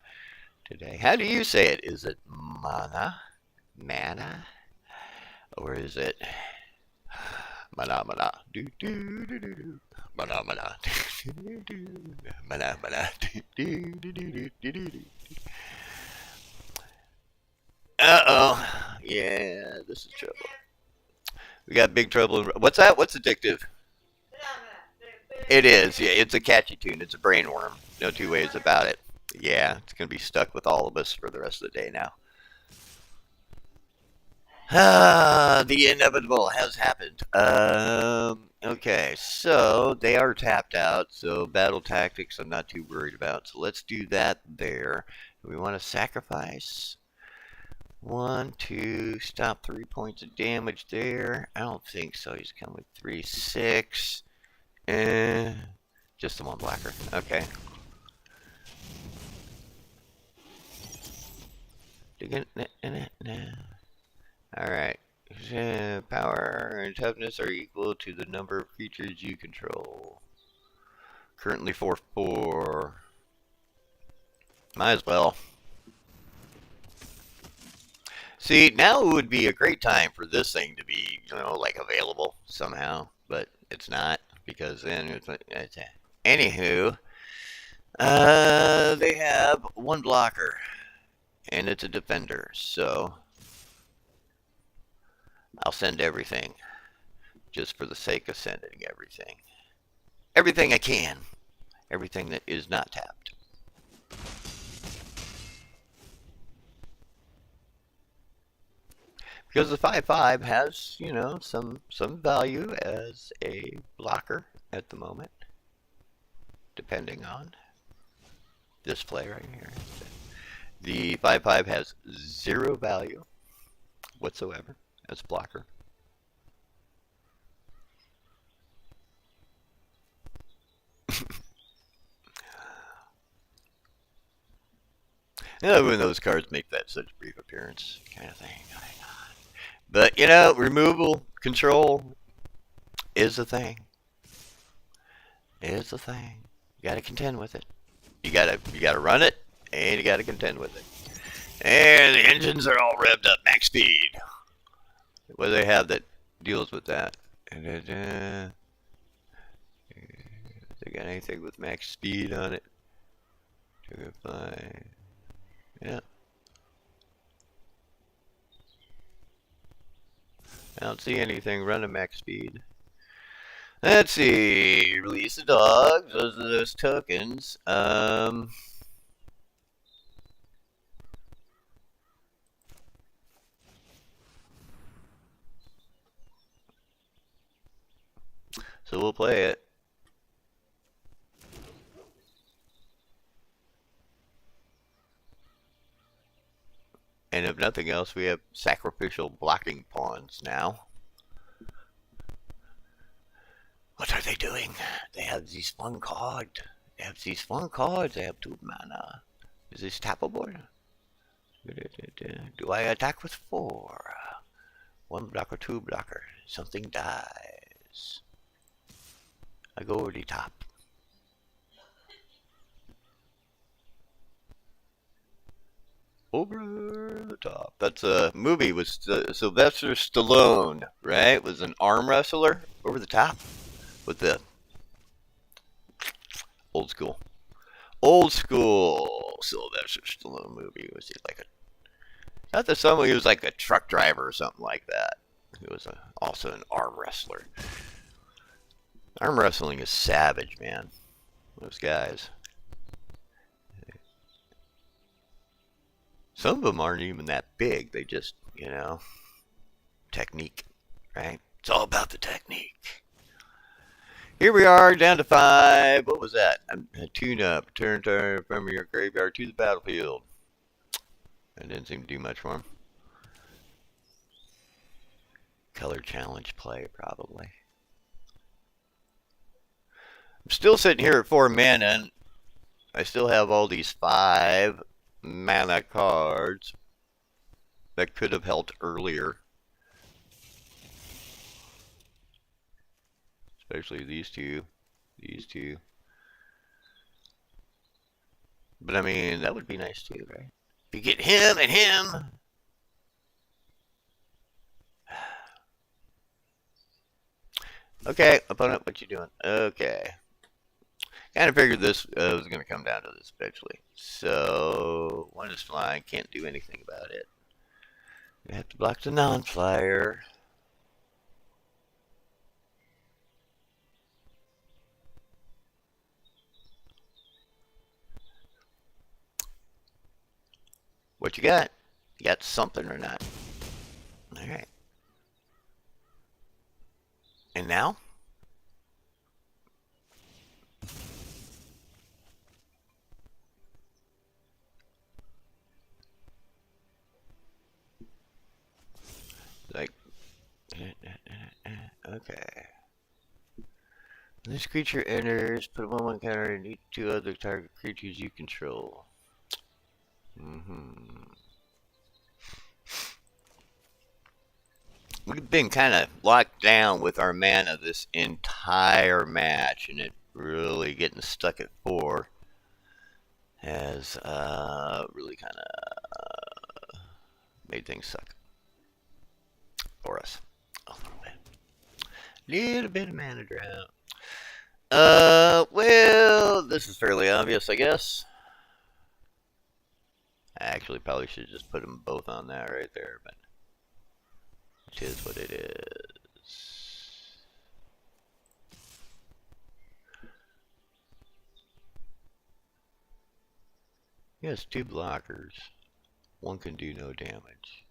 today? How do you say it? Is it mana? Mana? Or is it mana mana? Do do do do do. Mana mana. Do do. Mana mana. Do do do do do do. Uh-oh. Yeah, this is trouble. We got big trouble. What's that? What's addictive? It is. Yeah, it's a catchy tune. It's a brain worm. No two ways about it. Yeah, it's going to be stuck with all of us for the rest of the day now. The inevitable has happened. Okay, so they are tapped out. So battle tactics I'm not too worried about. So let's do that there. We want to sacrifice 1, 2, stop 3 points of damage there. I don't think so. He's coming with 3, 6. Just the 1 blacker. Okay. Alright. Power and toughness are equal to the number of creatures you control. Currently 4/4. Might as well. See, now would be a great time for this thing to be, like available somehow, but it's not, because then it's anywho, they have 1 blocker, and it's a defender, so I'll send everything, just for the sake of sending everything. Everything I can. Everything that is not tapped. Because the 5/5 has, some value as a blocker at the moment, depending on this play right here. The 5/5 has 0 value whatsoever as a blocker. When those cards make that such brief appearance, kind of thing going on. But removal control is a thing. It's a thing. You got to contend with it. You gotta run it, and you got to contend with it. And the engines are all revved up, max speed. What do they have that deals with that? They got anything with max speed on it? 205. Yeah. I don't see anything running max speed. Let's see. Release the dogs. Those are those tokens. So we'll play it. And if nothing else, we have sacrificial blocking pawns now. What are they doing? They have these fun cards. They have these fun cards. They have 2 mana. Is this tappable? Do I attack with 4? 1 blocker, 2 blocker. Something dies. I go over the top. Over the top. That's a movie with Sylvester Stallone, right? Was an arm wrestler. Over the top with the old school Sylvester Stallone movie. Was he like a? Not that someone he was like a truck driver or something like that. He was also an arm wrestler. Arm wrestling is savage, man. Those guys. Some of them aren't even that big. They just, technique, right? It's all about the technique. Here we are, down to 5. What was that? A tune-up. Turn from your graveyard to the battlefield. That didn't seem to do much for him. Color challenge play, probably. I'm still sitting here at 4 mana, and I still have all these 5 mana cards that could have helped earlier. Especially these two. But I mean, that would be nice too, right? You get him and him. Okay, opponent, what you doing? Okay. Kind of figured this was going to come down to this eventually. So, 1 is flying, can't do anything about it. You have to block the non-flyer. What you got? You got something or not? Alright. And now? Like, okay. This creature enters, put a 1/1 counter and each 2 other target creatures you control. We've been kind of locked down with our mana this entire match, and it really getting stuck at 4 has really kind of made things suck for us a little bit. Little bit of mana drought. Well, this is fairly obvious, I guess. I actually probably should just put them both on that right there, but it is what it is. He has 2 blockers. 1 can do no damage.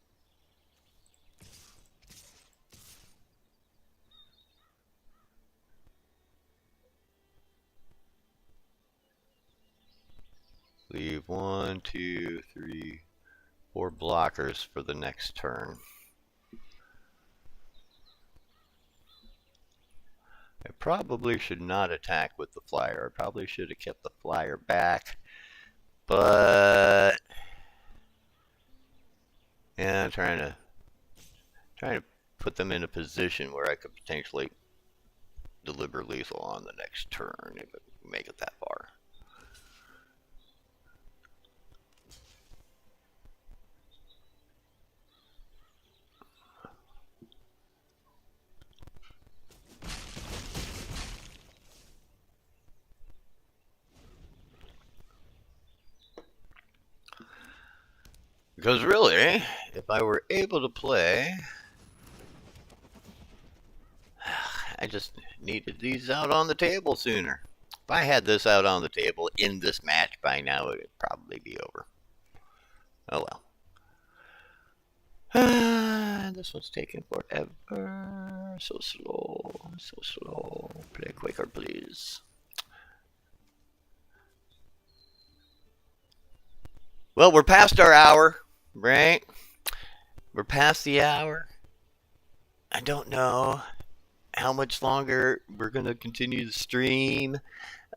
Leave 1, 2, 3, 4 blockers for the next turn. I probably should not attack with the flyer. I probably should have kept the flyer back. But yeah, I'm trying to put them in a position where I could potentially deliver lethal on the next turn if it make it that far. Because really, if I were able to play just needed these out on the table sooner. If I had this out on the table in this match by now, it would probably be over. Oh well. This one's taking forever. So slow, so slow. Play quicker, please. Well, we're past our hour, right? We're past the hour. I don't know how much longer we're going to continue the stream.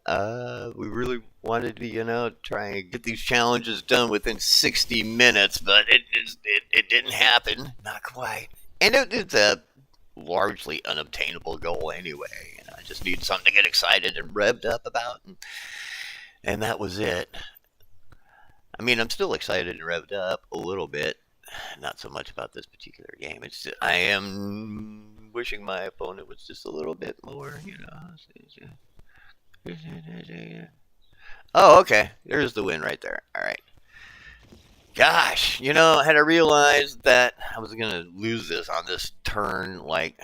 We really wanted to, try and get these challenges done within 60 minutes, but it didn't happen. Not quite. And it's a largely unobtainable goal anyway. I just need something to get excited and revved up about. And that was it. I mean, I'm still excited and revved up a little bit. Not so much about this particular game. It's just, I am wishing my opponent was just a little bit more, Oh, okay. There's the win right there. All right. Gosh, had I realized that I was going to lose this on this turn like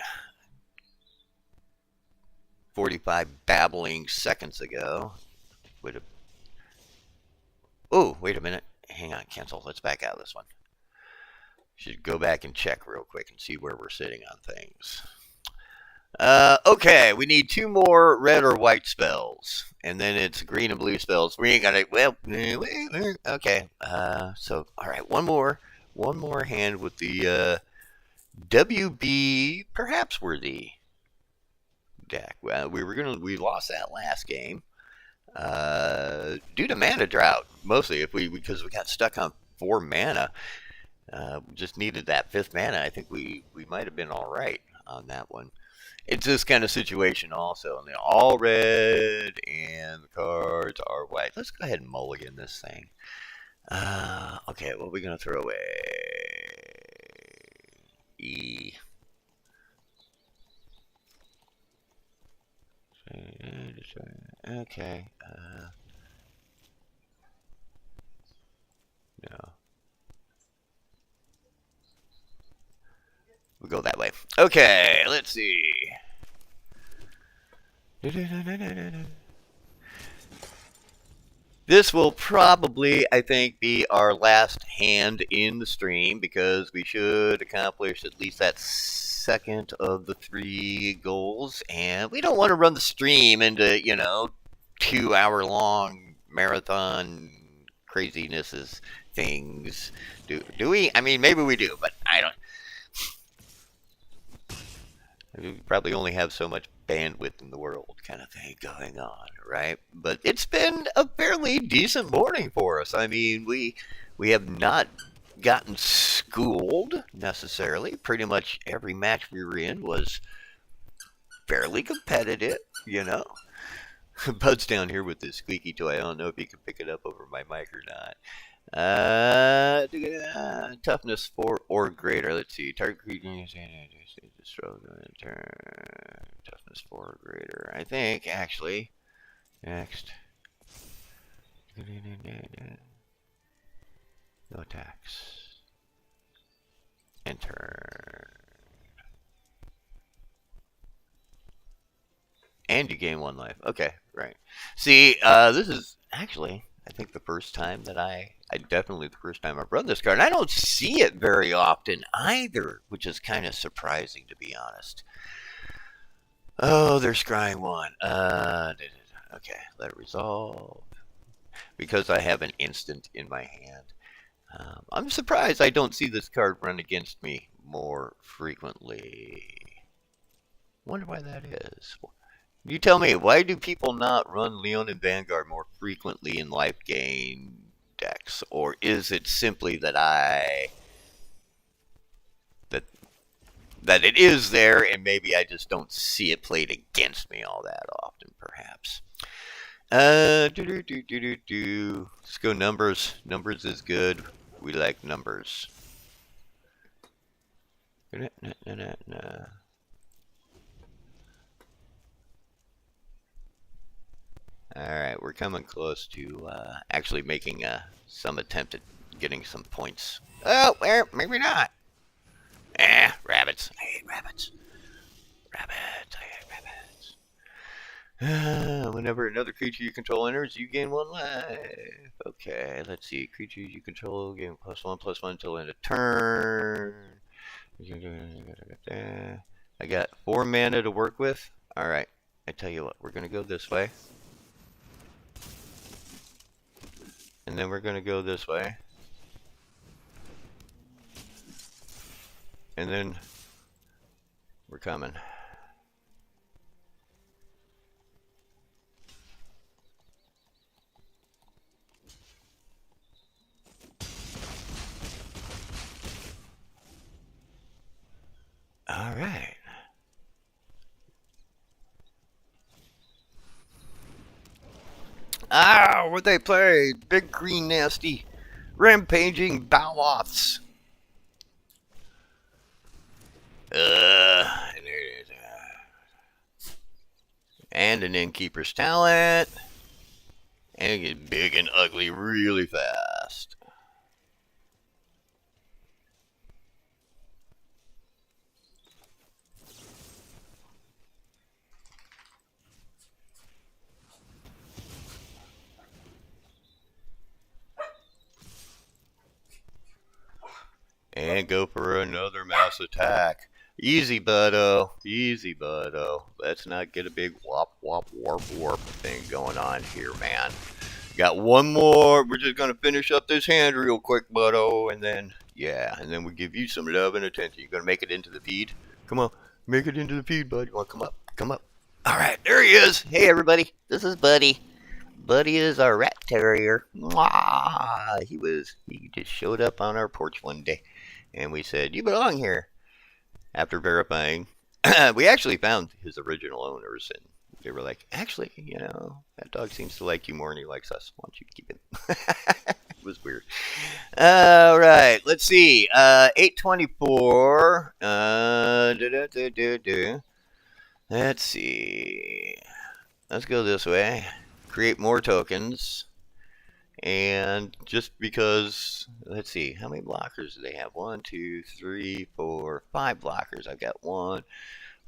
45 babbling seconds ago, would have... Oh, wait a minute. Hang on, cancel. Let's back out of this one. Should go back and check real quick and see where we're sitting on things. Okay, we need 2 more red or white spells, and then it's green and blue spells. We ain't gonna. Well, okay. So all right, one more hand with the WB perhaps worthy deck. Well, we lost that last game due to mana drought, mostly because we got stuck on 4 mana. Just needed that 5th mana. I think we might have been all right on that one. It's this kind of situation also. And they're all red and the cards are white. Let's go ahead and mulligan this thing. Okay, what are we going to throw away? E. Okay. No. We'll go that way. Okay, let's see. This will probably, I think, be our last hand in the stream because we should accomplish at least that second of the 3 goals. And we don't want to run the stream into, 2-hour-long marathon crazinesses things. Do we? I mean, maybe we do, but I don't. We probably only have so much bandwidth in the world kind of thing going on, right? But it's been a fairly decent morning for us. I mean, we have not gotten schooled necessarily. Pretty much every match we were in was fairly competitive, Bud's down here with this squeaky toy. I don't know if you can pick it up over my mic or not. Toughness 4 or greater. Let's see. Target toughness 4 or greater. I think actually. Next. No attacks. Enter. And you gain 1 life. Okay, right. See, this is actually, I think, the first time that definitely the first time I've run this card. And I don't see it very often either, which is kind of surprising, to be honest. Oh, they're scrying 1. Okay, let it resolve. Because I have an instant in my hand. I'm surprised I don't see this card run against me more frequently. Wonder why that is. You tell me, why do people not run Leon and Vanguard more frequently in life gain decks? Or is it simply that that it is there and maybe I just don't see it played against me all that often, perhaps? Let's go numbers. Numbers is good. We like numbers. Alright, we're coming close to actually making some attempt at getting some points. Oh, well, maybe not. Rabbits. I hate rabbits. Rabbits. I hate rabbits. Whenever another creature you control enters, you gain 1 life. Okay, let's see. Creatures you control gain +1/+1 until end of turn. I got 4 mana to work with. Alright, I tell you what, we're going to go this way. And then we're going to go this way. And then we're coming. All right. Ah, what they play? Big green nasty, rampaging Baloths. And an Innkeeper's Talent. And it gets big and ugly really fast. And go for another mass attack. Easy, buddo. Easy, buddo. Let's not get a big whop, whop, warp, warp thing going on here, man. Got one more. We're just going to finish up this hand real quick, buddo. And then, yeah, and then we give you some love and attention. You're going to make it into the feed? Come on. Make it into the feed, bud. You want to come up? Come up. All right, there he is. Hey, everybody. This is Buddy. Buddy is our rat terrier. Mwah! He just showed up on our porch one day. And we said, you belong here. After verifying, we actually found his original owners, and they were like, actually, that dog seems to like you more than he likes us. Why don't you keep him? It was weird. All right, let's see. 824. Let's see. Let's go this way. Create more tokens. And just because, let's see, how many blockers do they have? 1, 2, 3, 4, 5 blockers. I've got 1,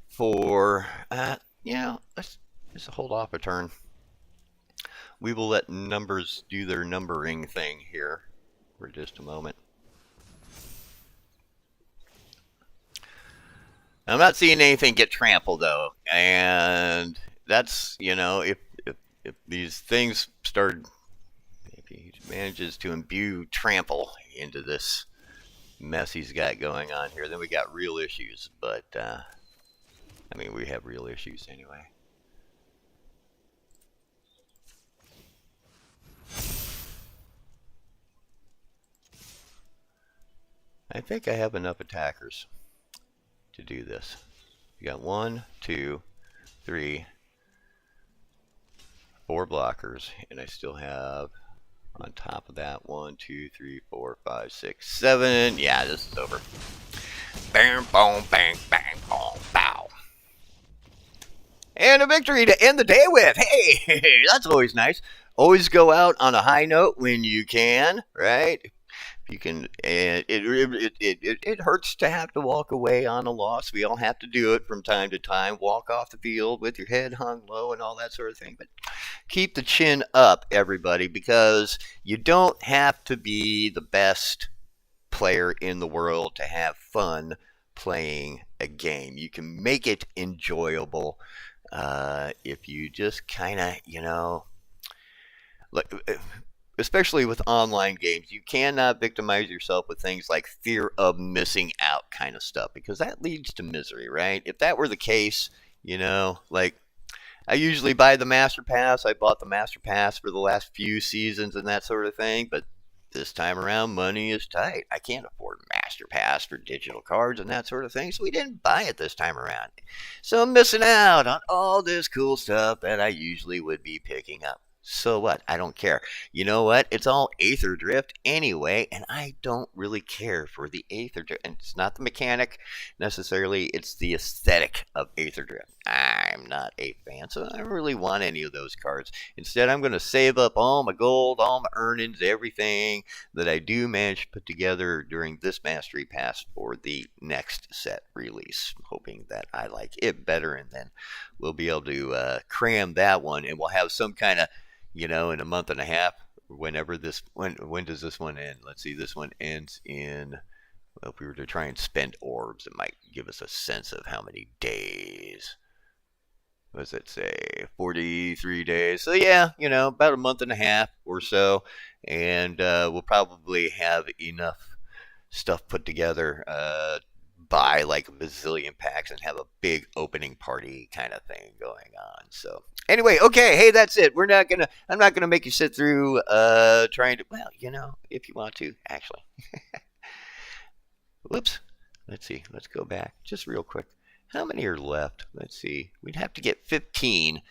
4. Let's just hold off a turn. We will let numbers do their numbering thing here for just a moment. I'm not seeing anything get trampled though, and that's if these things start. He manages to imbue trample into this mess he's got going on here, then we got real issues. But we have real issues anyway. I think I have enough attackers to do this. We got 1, 2, 3, 4 blockers, and I still have on top of that 1, 2, 3, 4, 5, 6, 7. Yeah, this is over. Bang, boom, bang, bang, boom, bow. And a victory to end the day with. Hey, that's always nice. Always go out on a high note when you can, right? You can. It hurts to have to walk away on a loss. We all have to do it from time to time. Walk off the field with your head hung low and all that sort of thing. But keep the chin up, everybody, because you don't have to be the best player in the world to have fun playing a game. You can make it enjoyable if you just kind of, especially with online games, you cannot victimize yourself with things like fear of missing out kind of stuff, because that leads to misery, right? If that were the case, I usually buy the Master Pass. I bought the Master Pass for the last few seasons and that sort of thing, but this time around, money is tight. I can't afford Master Pass for digital cards and that sort of thing, so we didn't buy it this time around. So I'm missing out on all this cool stuff that I usually would be picking up. So what? I don't care. You know what? It's all Aether Drift anyway, and I don't really care for the Aether Drift. And it's not the mechanic necessarily, it's the aesthetic of Aether Drift. I'm not a fan, so I don't really want any of those cards. Instead, I'm going to save up all my gold, all my earnings, everything that I do manage to put together during this Mastery Pass for the next set release, hoping that I like it better, and then we'll be able to cram that one, and we'll have some kind of, in a month and a half, whenever this, when does this one end? Let's see, this one ends in, well, if we were to try and spend orbs, it might give us a sense of how many days. What does it say? 43 days. So, yeah, about a month and a half or so. And we'll probably have enough stuff put together, buy like a bazillion packs and have a big opening party kind of thing going on. So, anyway, okay, hey, that's it. I'm not gonna make you sit through trying to, well, if you want to, actually. Whoops. Let's see. Let's go back just real quick. How many are left? Let's see. We'd have to get 15.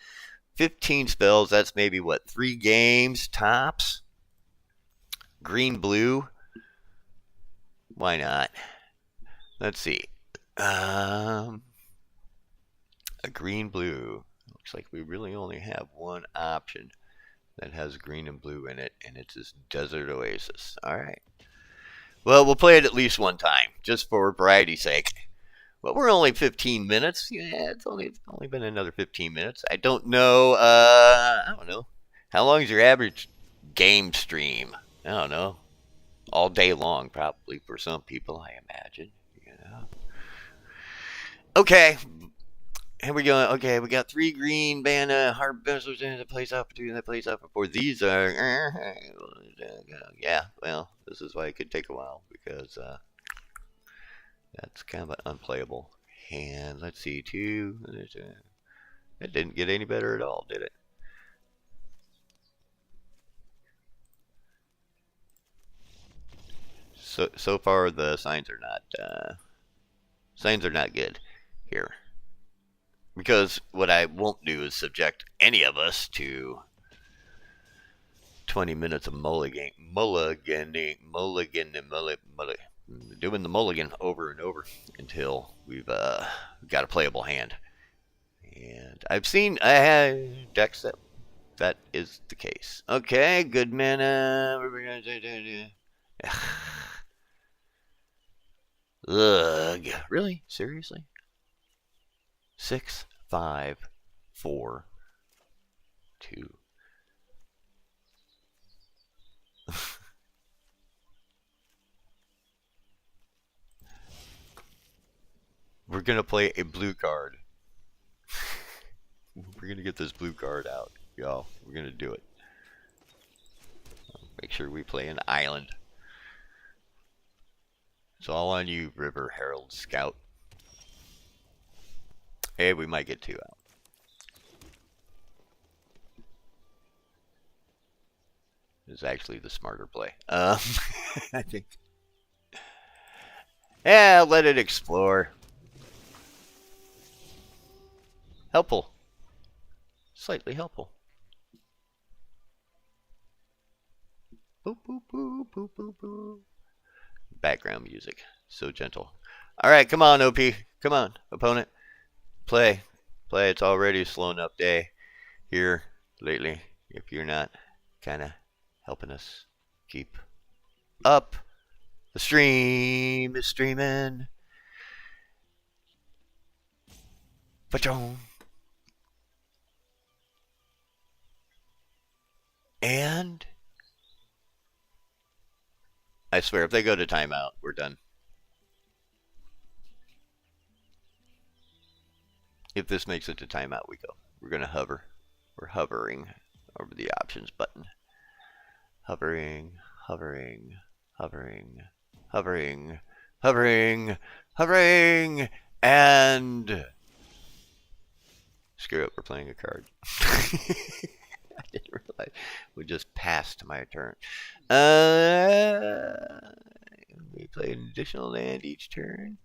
15 spells. That's maybe, 3 games tops? Green, blue? Why not? Let's see. A green, blue. Looks like we really only have one option that has green and blue in it, and it's this Desert Oasis. All right. Well, we'll play it at least one time, just for variety's sake. Well, we're only 15 minutes. Yeah, it's only been another 15 minutes. I don't know. I don't know. How long is your average game stream? I don't know. All day long, probably for some people, I imagine. Okay. Here we go. Okay, we got 3 green Banner hard vessels in the place up to the place up before. These are. Yeah, well, this is why it could take a while because that's kind of unplayable. And let's see, 2. It didn't get any better at all, did it? So far the signs are not good here. Because what I won't do is subject any of us to 20 minutes of mulliganing, doing the mulligan over and over until we've got a playable hand. And I've seen decks that is the case. Okay, good mana. Ugh, really? Seriously? 6, 5, 4, 2. We're gonna play a blue card. We're gonna get this blue card out, y'all. We're gonna do it. Make sure we play an island. It's all on you, River Herald Scout. Hey, we might get 2 out. It's actually the smarter play. I think. Yeah, let it explore. Helpful. Slightly helpful. Boop, boop, boop, boop, boop, boop. Background music. So gentle. Alright, come on, OP. Come on, opponent. Play. Play. It's already a slow enough day here lately. If you're not kind of helping us keep up. The stream is streaming. Ba-chong. And I swear, if they go to timeout, we're done. If this makes it to timeout, we go. We're going to hover. We're hovering over the options button. Hovering, hovering, hovering, hovering, hovering, hovering, and screw it, we're playing a card. I didn't realize we just passed my turn. We play an additional land each turn.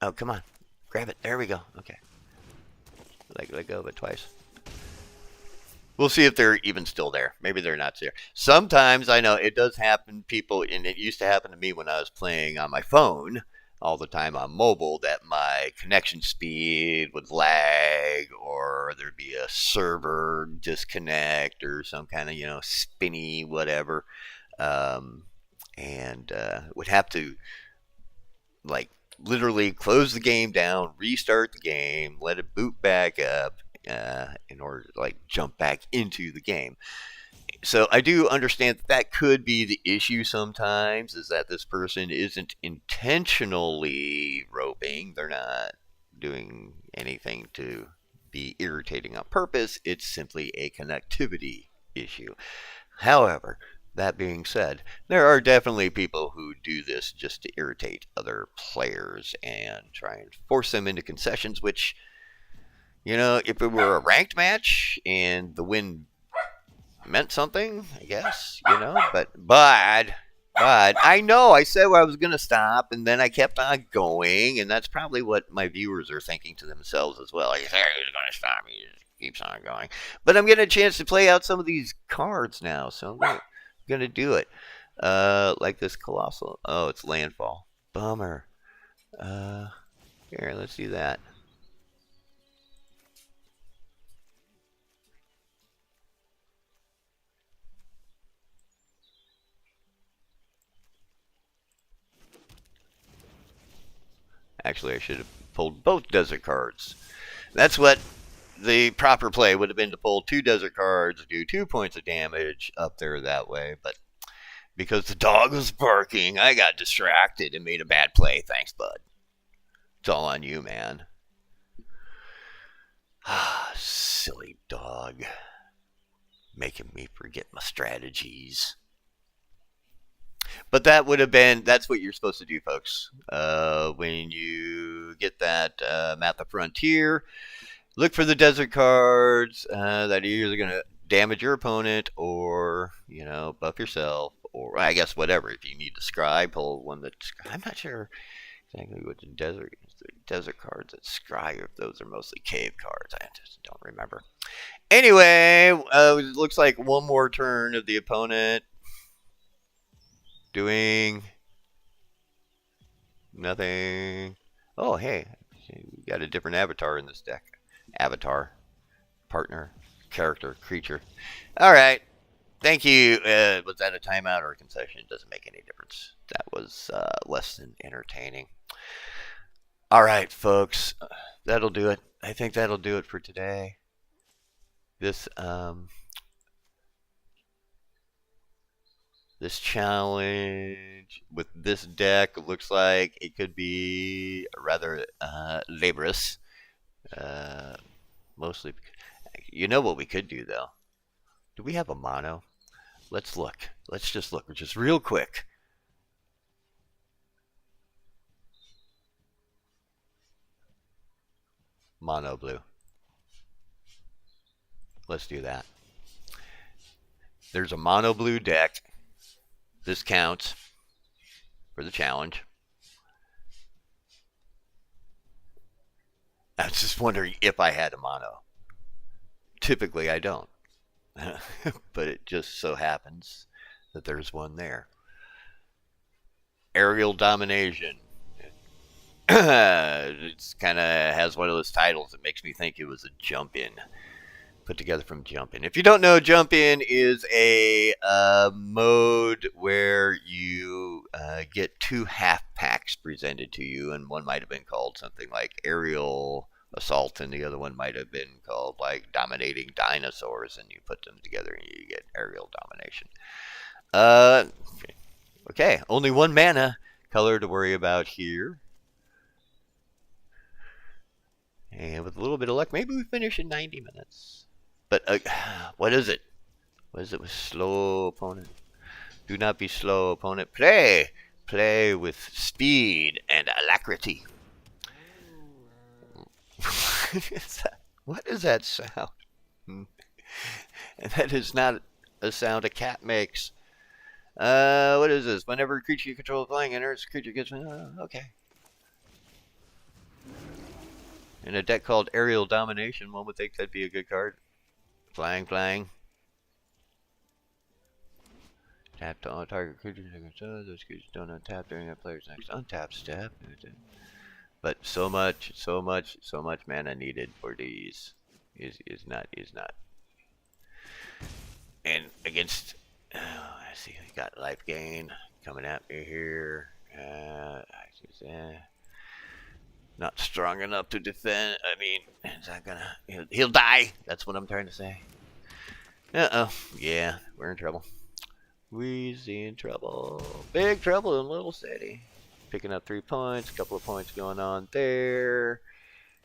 Oh, come on. Grab it. There we go. Okay. Let go of it twice. We'll see if they're even still there. Maybe they're not there. Sometimes I know it does happen. People, and it used to happen to me when I was playing on my phone all the time on mobile, that my connection speed would lag, or there'd be a server disconnect, or some kind of spinny whatever, um, and would have to like literally close the game down, restart the game, let it boot back up in order to like jump back into the game. So I do understand that that could be the issue sometimes, is that this person isn't intentionally roping. They're not doing anything to be irritating on purpose. It's simply a connectivity issue. However, that being said, there are definitely people who do this just to irritate other players and try and force them into concessions, which, if it were a ranked match and the win meant something, I guess, but I know I said I was going to stop, and then I kept on going, and that's probably what my viewers are thinking to themselves as well. He said he was going to stop, he just keeps on going. But I'm getting a chance to play out some of these cards now, so I'm going to do it. Like this Colossal. Oh, it's Landfall. Bummer. Here, let's do that. Actually, I should have pulled both desert cards. That's what the proper play would have been, to pull 2 desert cards, do 2 points of damage up there that way. But because the dog was barking, I got distracted and made a bad play. Thanks, bud. It's all on you, man. Silly dog. Making me forget my strategies. But that's what you're supposed to do, folks. When you get that Map the Frontier, look for the desert cards that are either going to damage your opponent, or, buff yourself, or I guess whatever. If you need to scry, pull one that's, I'm not sure exactly what the desert cards that scry, if those are mostly cave cards. I just don't remember. Anyway, it looks like one more turn of the opponent doing nothing. Oh, hey, we got a different avatar in this deck. Avatar, partner, character, creature. All right. Thank you. Was that a timeout or a concession? It doesn't make any difference. That was less than entertaining. All right, folks. That'll do it. I think that'll do it for today. This this challenge with this deck looks like it could be rather laborious. Mostly, what we could do though? Do we have a mono? Let's look. Let's just look, just real quick. Mono blue. Let's do that. There's a mono blue deck. This counts for the challenge. I was just wondering if I had a mono. Typically, I don't. But it just so happens that there's one there. Aerial Domination. It's kind of has one of those titles that makes me think it was a jump in, put together from Jump In. If you don't know, Jump In is a mode where you get 2 half packs presented to you, and one might have been called something like Aerial Assault, and the other one might have been called like Dominating Dinosaurs, and you put them together and you get Aerial Domination. Okay, only 1 mana color to worry about here. And with a little bit of luck, maybe we finish in 90 minutes. But what is it? What is it with slow opponent? Do not be slow, opponent. Play! Play with speed and alacrity. What is that sound? That is not a sound a cat makes. What is this? Whenever a creature you control is flying enters, creature gets... okay. In a deck called Aerial Domination, one would think that'd be a good card. Flying, flying. Tap to all target creatures. Those creatures don't untap during a player's next untap step. But so much mana needed for these is not. And against, I see, we got life gain coming at me here. Not strong enough to defend. I mean, is that gonna? He'll die. That's what I'm trying to say. Yeah, we're in trouble. We's in trouble. Big trouble in Little City. Picking up 3 points. A couple of points going on there.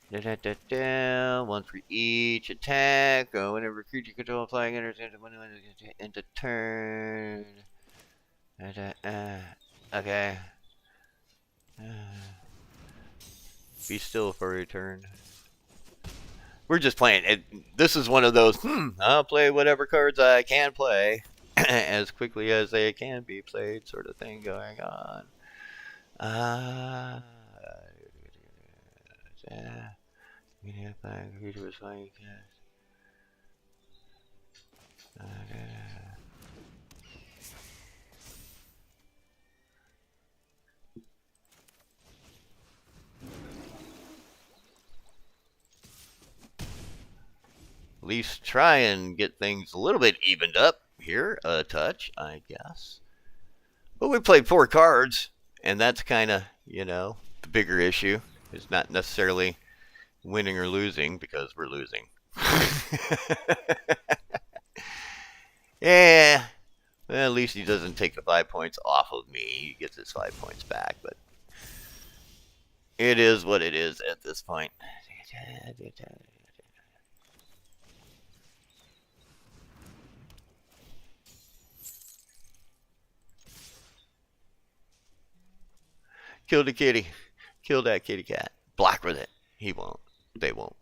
One for each attack. Whenever creature control flying enters into turn. Okay. Be still for a turn. We're just playing. This is one of those, I'll play whatever cards I can play as quickly as they can be played sort of thing going on. At least try and get things a little bit evened up here, a touch, I guess. But we played 4 cards, and that's kind of, the bigger issue. It's not necessarily winning or losing, because we're losing. Yeah. Well, at least he doesn't take the 5 points off of me. He gets his 5 points back, but it is what it is at this point. Kill the kitty. Kill that kitty cat. Block with it. He won't. They won't.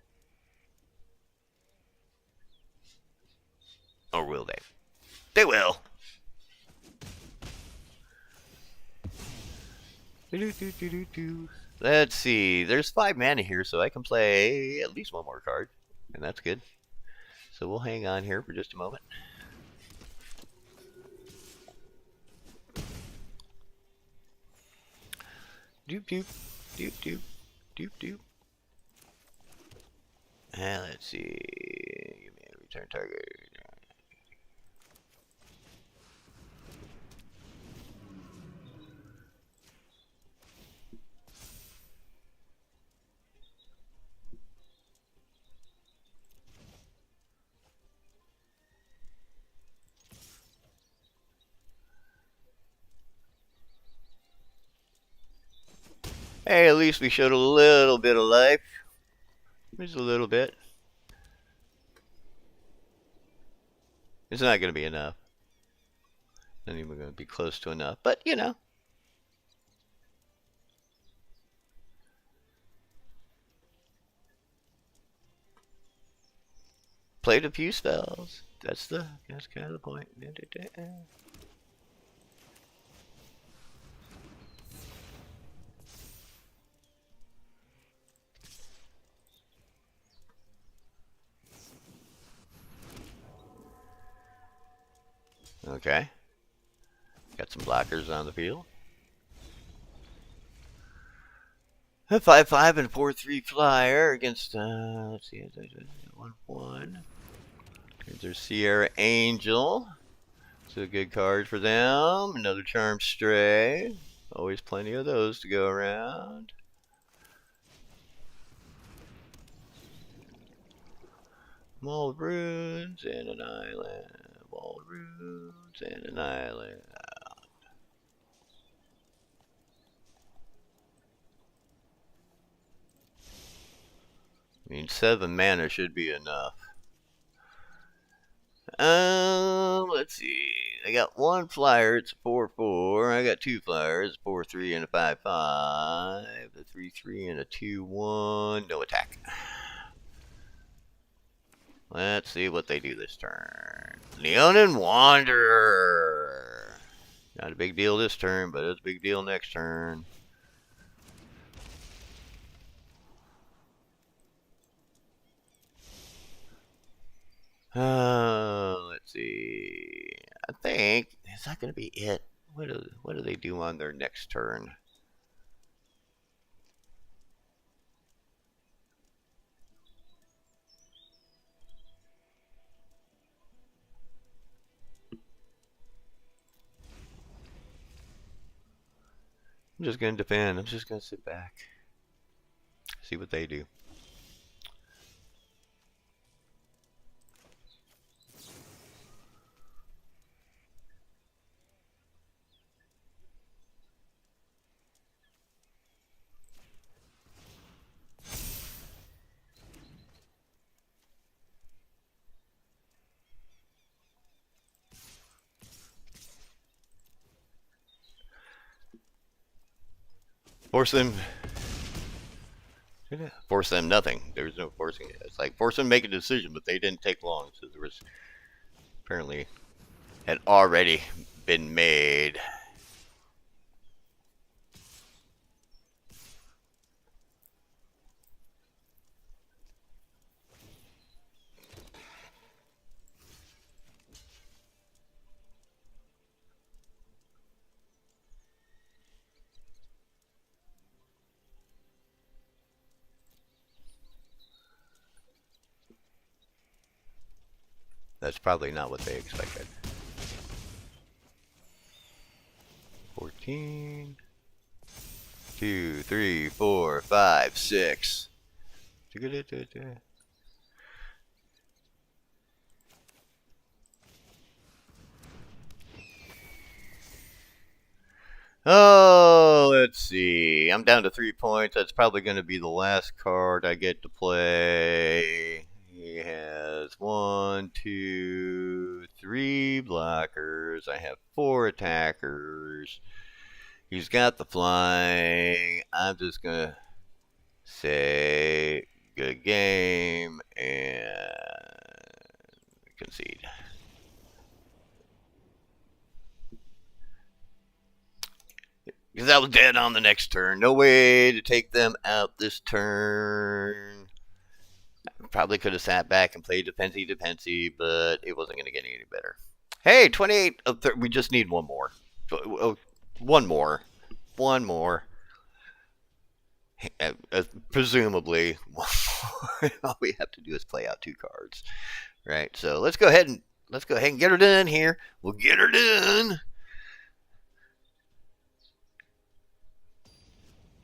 Or will they? They will. Let's see. There's 5 mana here, so I can play at least 1 more card. And that's good. So we'll hang on here for just a moment. Doop doop. Doop doop. Doop doop. And let's see. You may return target. Hey, at least we showed a little bit of life. Just a little bit. It's not going to be enough. Not even going to be close to enough, but Played a few spells. That's kind of the point. Okay. Got some blockers on the field. A 5/5 and 4/3 flyer against, let's see, 1/1. Here's their Sierra Angel. It's a good card for them. Another Charm Stray. Always plenty of those to go around. Mold Runes and an island. Mold Runes and an island. I mean, 7 mana should be enough. Let's see. I got 1 flyer. It's a 4/4. I got 2 flyers. 4/3 and a 5/5. A 3/3 and a 2/1. No attack. Let's see what they do this turn. Leonin Wanderer. Not a big deal this turn, but it's a big deal next turn. Let's see. I think is that going to be it. What do they do on their next turn? I'm just going to defend. I'm just going to sit back, see what they do. Force them. Force them nothing. There's no forcing it. It's like force them to make a decision, but they didn't take long, so there was apparently had already been made. That's probably not what they expected. 14. 2, 3, 4, 5, 6. Oh, let's see. I'm down to 3 points. That's probably going to be the last card I get to play. He has 1, 2, 3 blockers. I have 4 attackers. He's got the flying. I'm just going to say good game and concede. Because I was dead on the next turn. No way to take them out this turn. Probably could have sat back and played defensy, but it wasn't going to get any better. Hey, 28 of 30. We just need one more. One more. One more. Presumably, all we have to do is play out 2 cards. Right? So let's go ahead and get her done here. We'll get her done.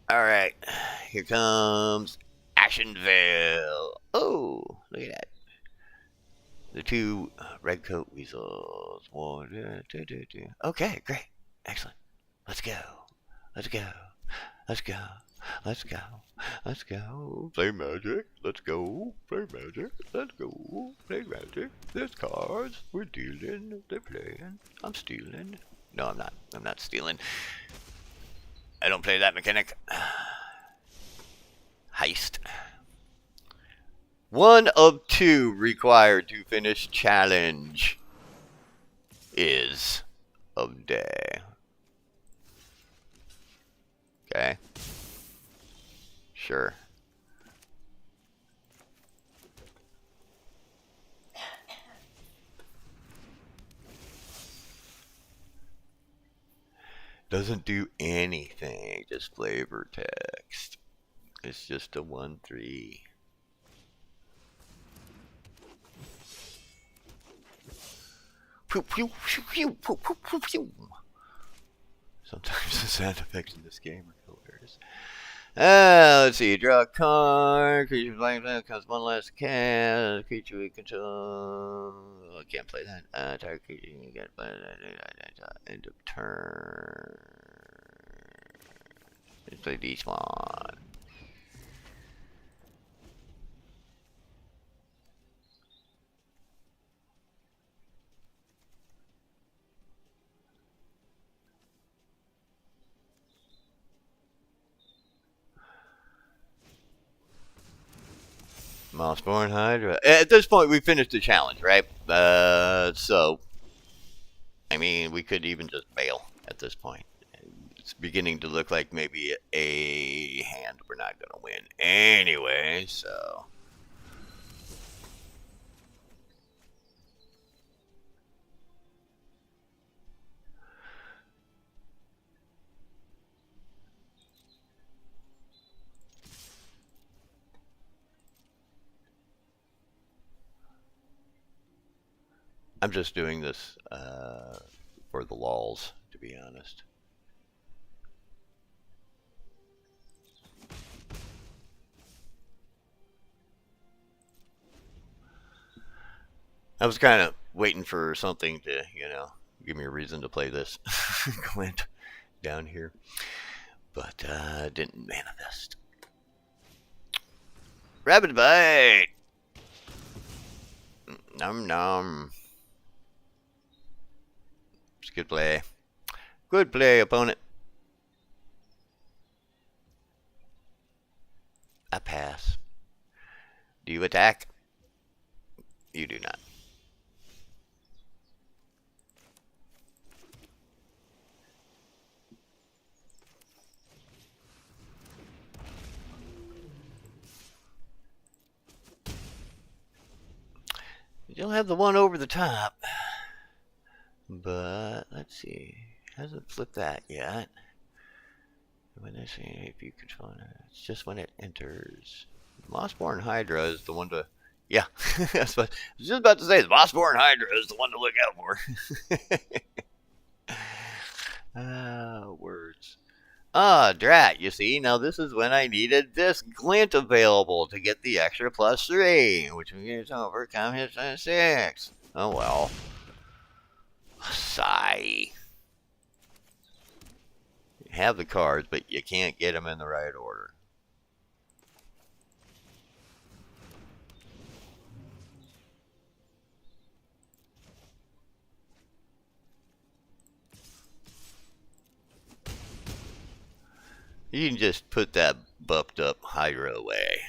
All right, here comes Ashenvale. Oh, look at that. The 2 red coat weasels. 1, 2, 2, 2. Okay, great. Excellent. Let's go. Let's go. Let's go. Let's go. Let's go. Play Magic. Let's go. Play Magic. Let's go. Play Magic. There's cards. We're dealing. They're playing. I'm stealing. No, I'm not. I'm not stealing. I don't play that mechanic. Heist. 1 of 2 required to finish challenge is of day. Okay. Sure. Doesn't do anything, just flavor text. It's just a 1-3. Sometimes the sound effects in this game are hilarious. Let's see. Draw a card. Creature flying comes 1 last cast. Creature we control. I can't play that. Target creature you get end of turn. Let's play despawn. Mossborn Hydra. At this point, we finished the challenge, right? So, I mean, we could even just bail at this point. It's beginning to look like maybe a hand we're not going to win anyway, so. I'm just doing this for the lulz, to be honest. I was kind of waiting for something to, give me a reason to play this glint down here, but didn't manifest. Rabbit bite! Nom nom. It's good play. Good play, opponent. I pass. Do you attack? You do not. You don't have the one over the top. But, let's see. Hasn't flipped that yet. When I say if you control it, it's just when it enters. Mossborn Hydra is the one to... Yeah, that's what I was just about to say. The Mossborn Hydra is the one to look out for. Words. Drat, you see, now this is when I needed this glint available to get the extra +3, which means overcome his 6. Oh well. Sigh. You have the cards, but you can't get them in the right order. You can just put that buffed up Hydra away,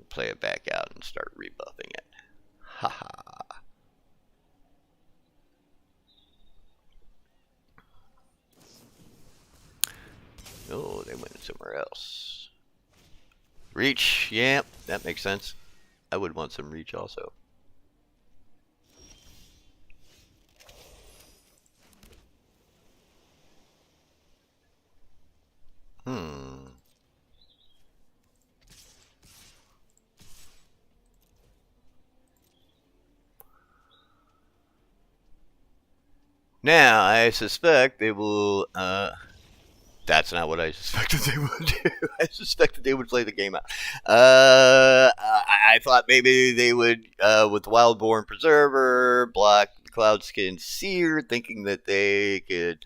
play it back out, and start rebuffing it. Haha. Oh, they went somewhere else. Reach, yeah, that makes sense. I would want some reach also. Now, I suspect they will, that's not what I suspected they would do. I suspected they would play the game out. I thought maybe they would, with the Wildborn Preserver, block the Cloudskin Seer, thinking that they could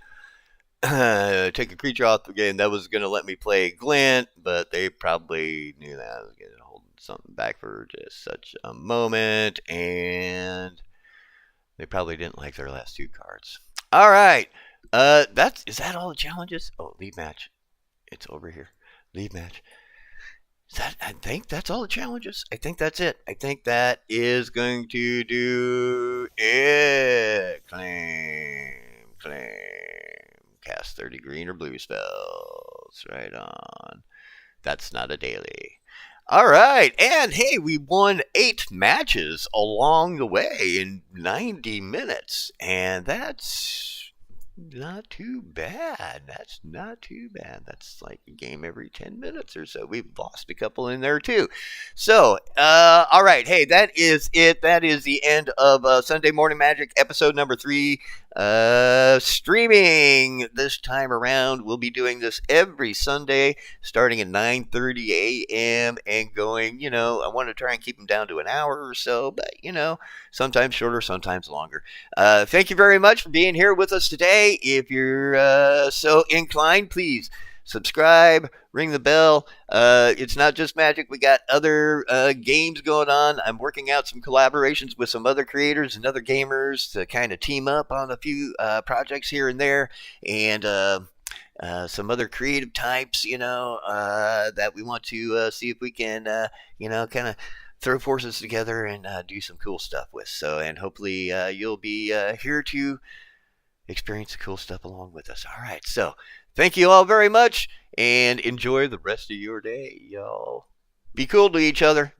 take a creature off the game. That was going to let me play Glint, but they probably knew that I was going to hold something back for just such a moment, and they probably didn't like their last 2 cards. All right. Is that all the challenges? Oh, lead match. It's over here. Lead match. I think that's all the challenges. I think that's it. I think that is going to do it. Claim. Cast 30 green or blue spells. Right on. That's not a daily. All right, and hey, we won 8 matches along the way in 90 minutes, and that's not too bad. That's not too bad. That's like a game every 10 minutes or so. We've lost a couple in there too. So, all right, hey, that is it. That is the end of Sunday Morning Magic episode number 3. Streaming this time around. We'll be doing this every Sunday starting at 9:30 a.m. and going, I want to try and keep them down to an hour or so, but sometimes shorter, sometimes longer. Thank you very much for being here with us today. If you're so inclined, please subscribe, ring the bell. It's not just Magic. We got other games going on. I'm working out some collaborations with some other creators and other gamers to kind of team up on a few projects here and there, and some other creative types, that we want to see if we can, kind of throw forces together and do some cool stuff with. So, and hopefully you'll be here to experience the cool stuff along with us. All right, so thank you all very much, and enjoy the rest of your day, y'all. Be cool to each other.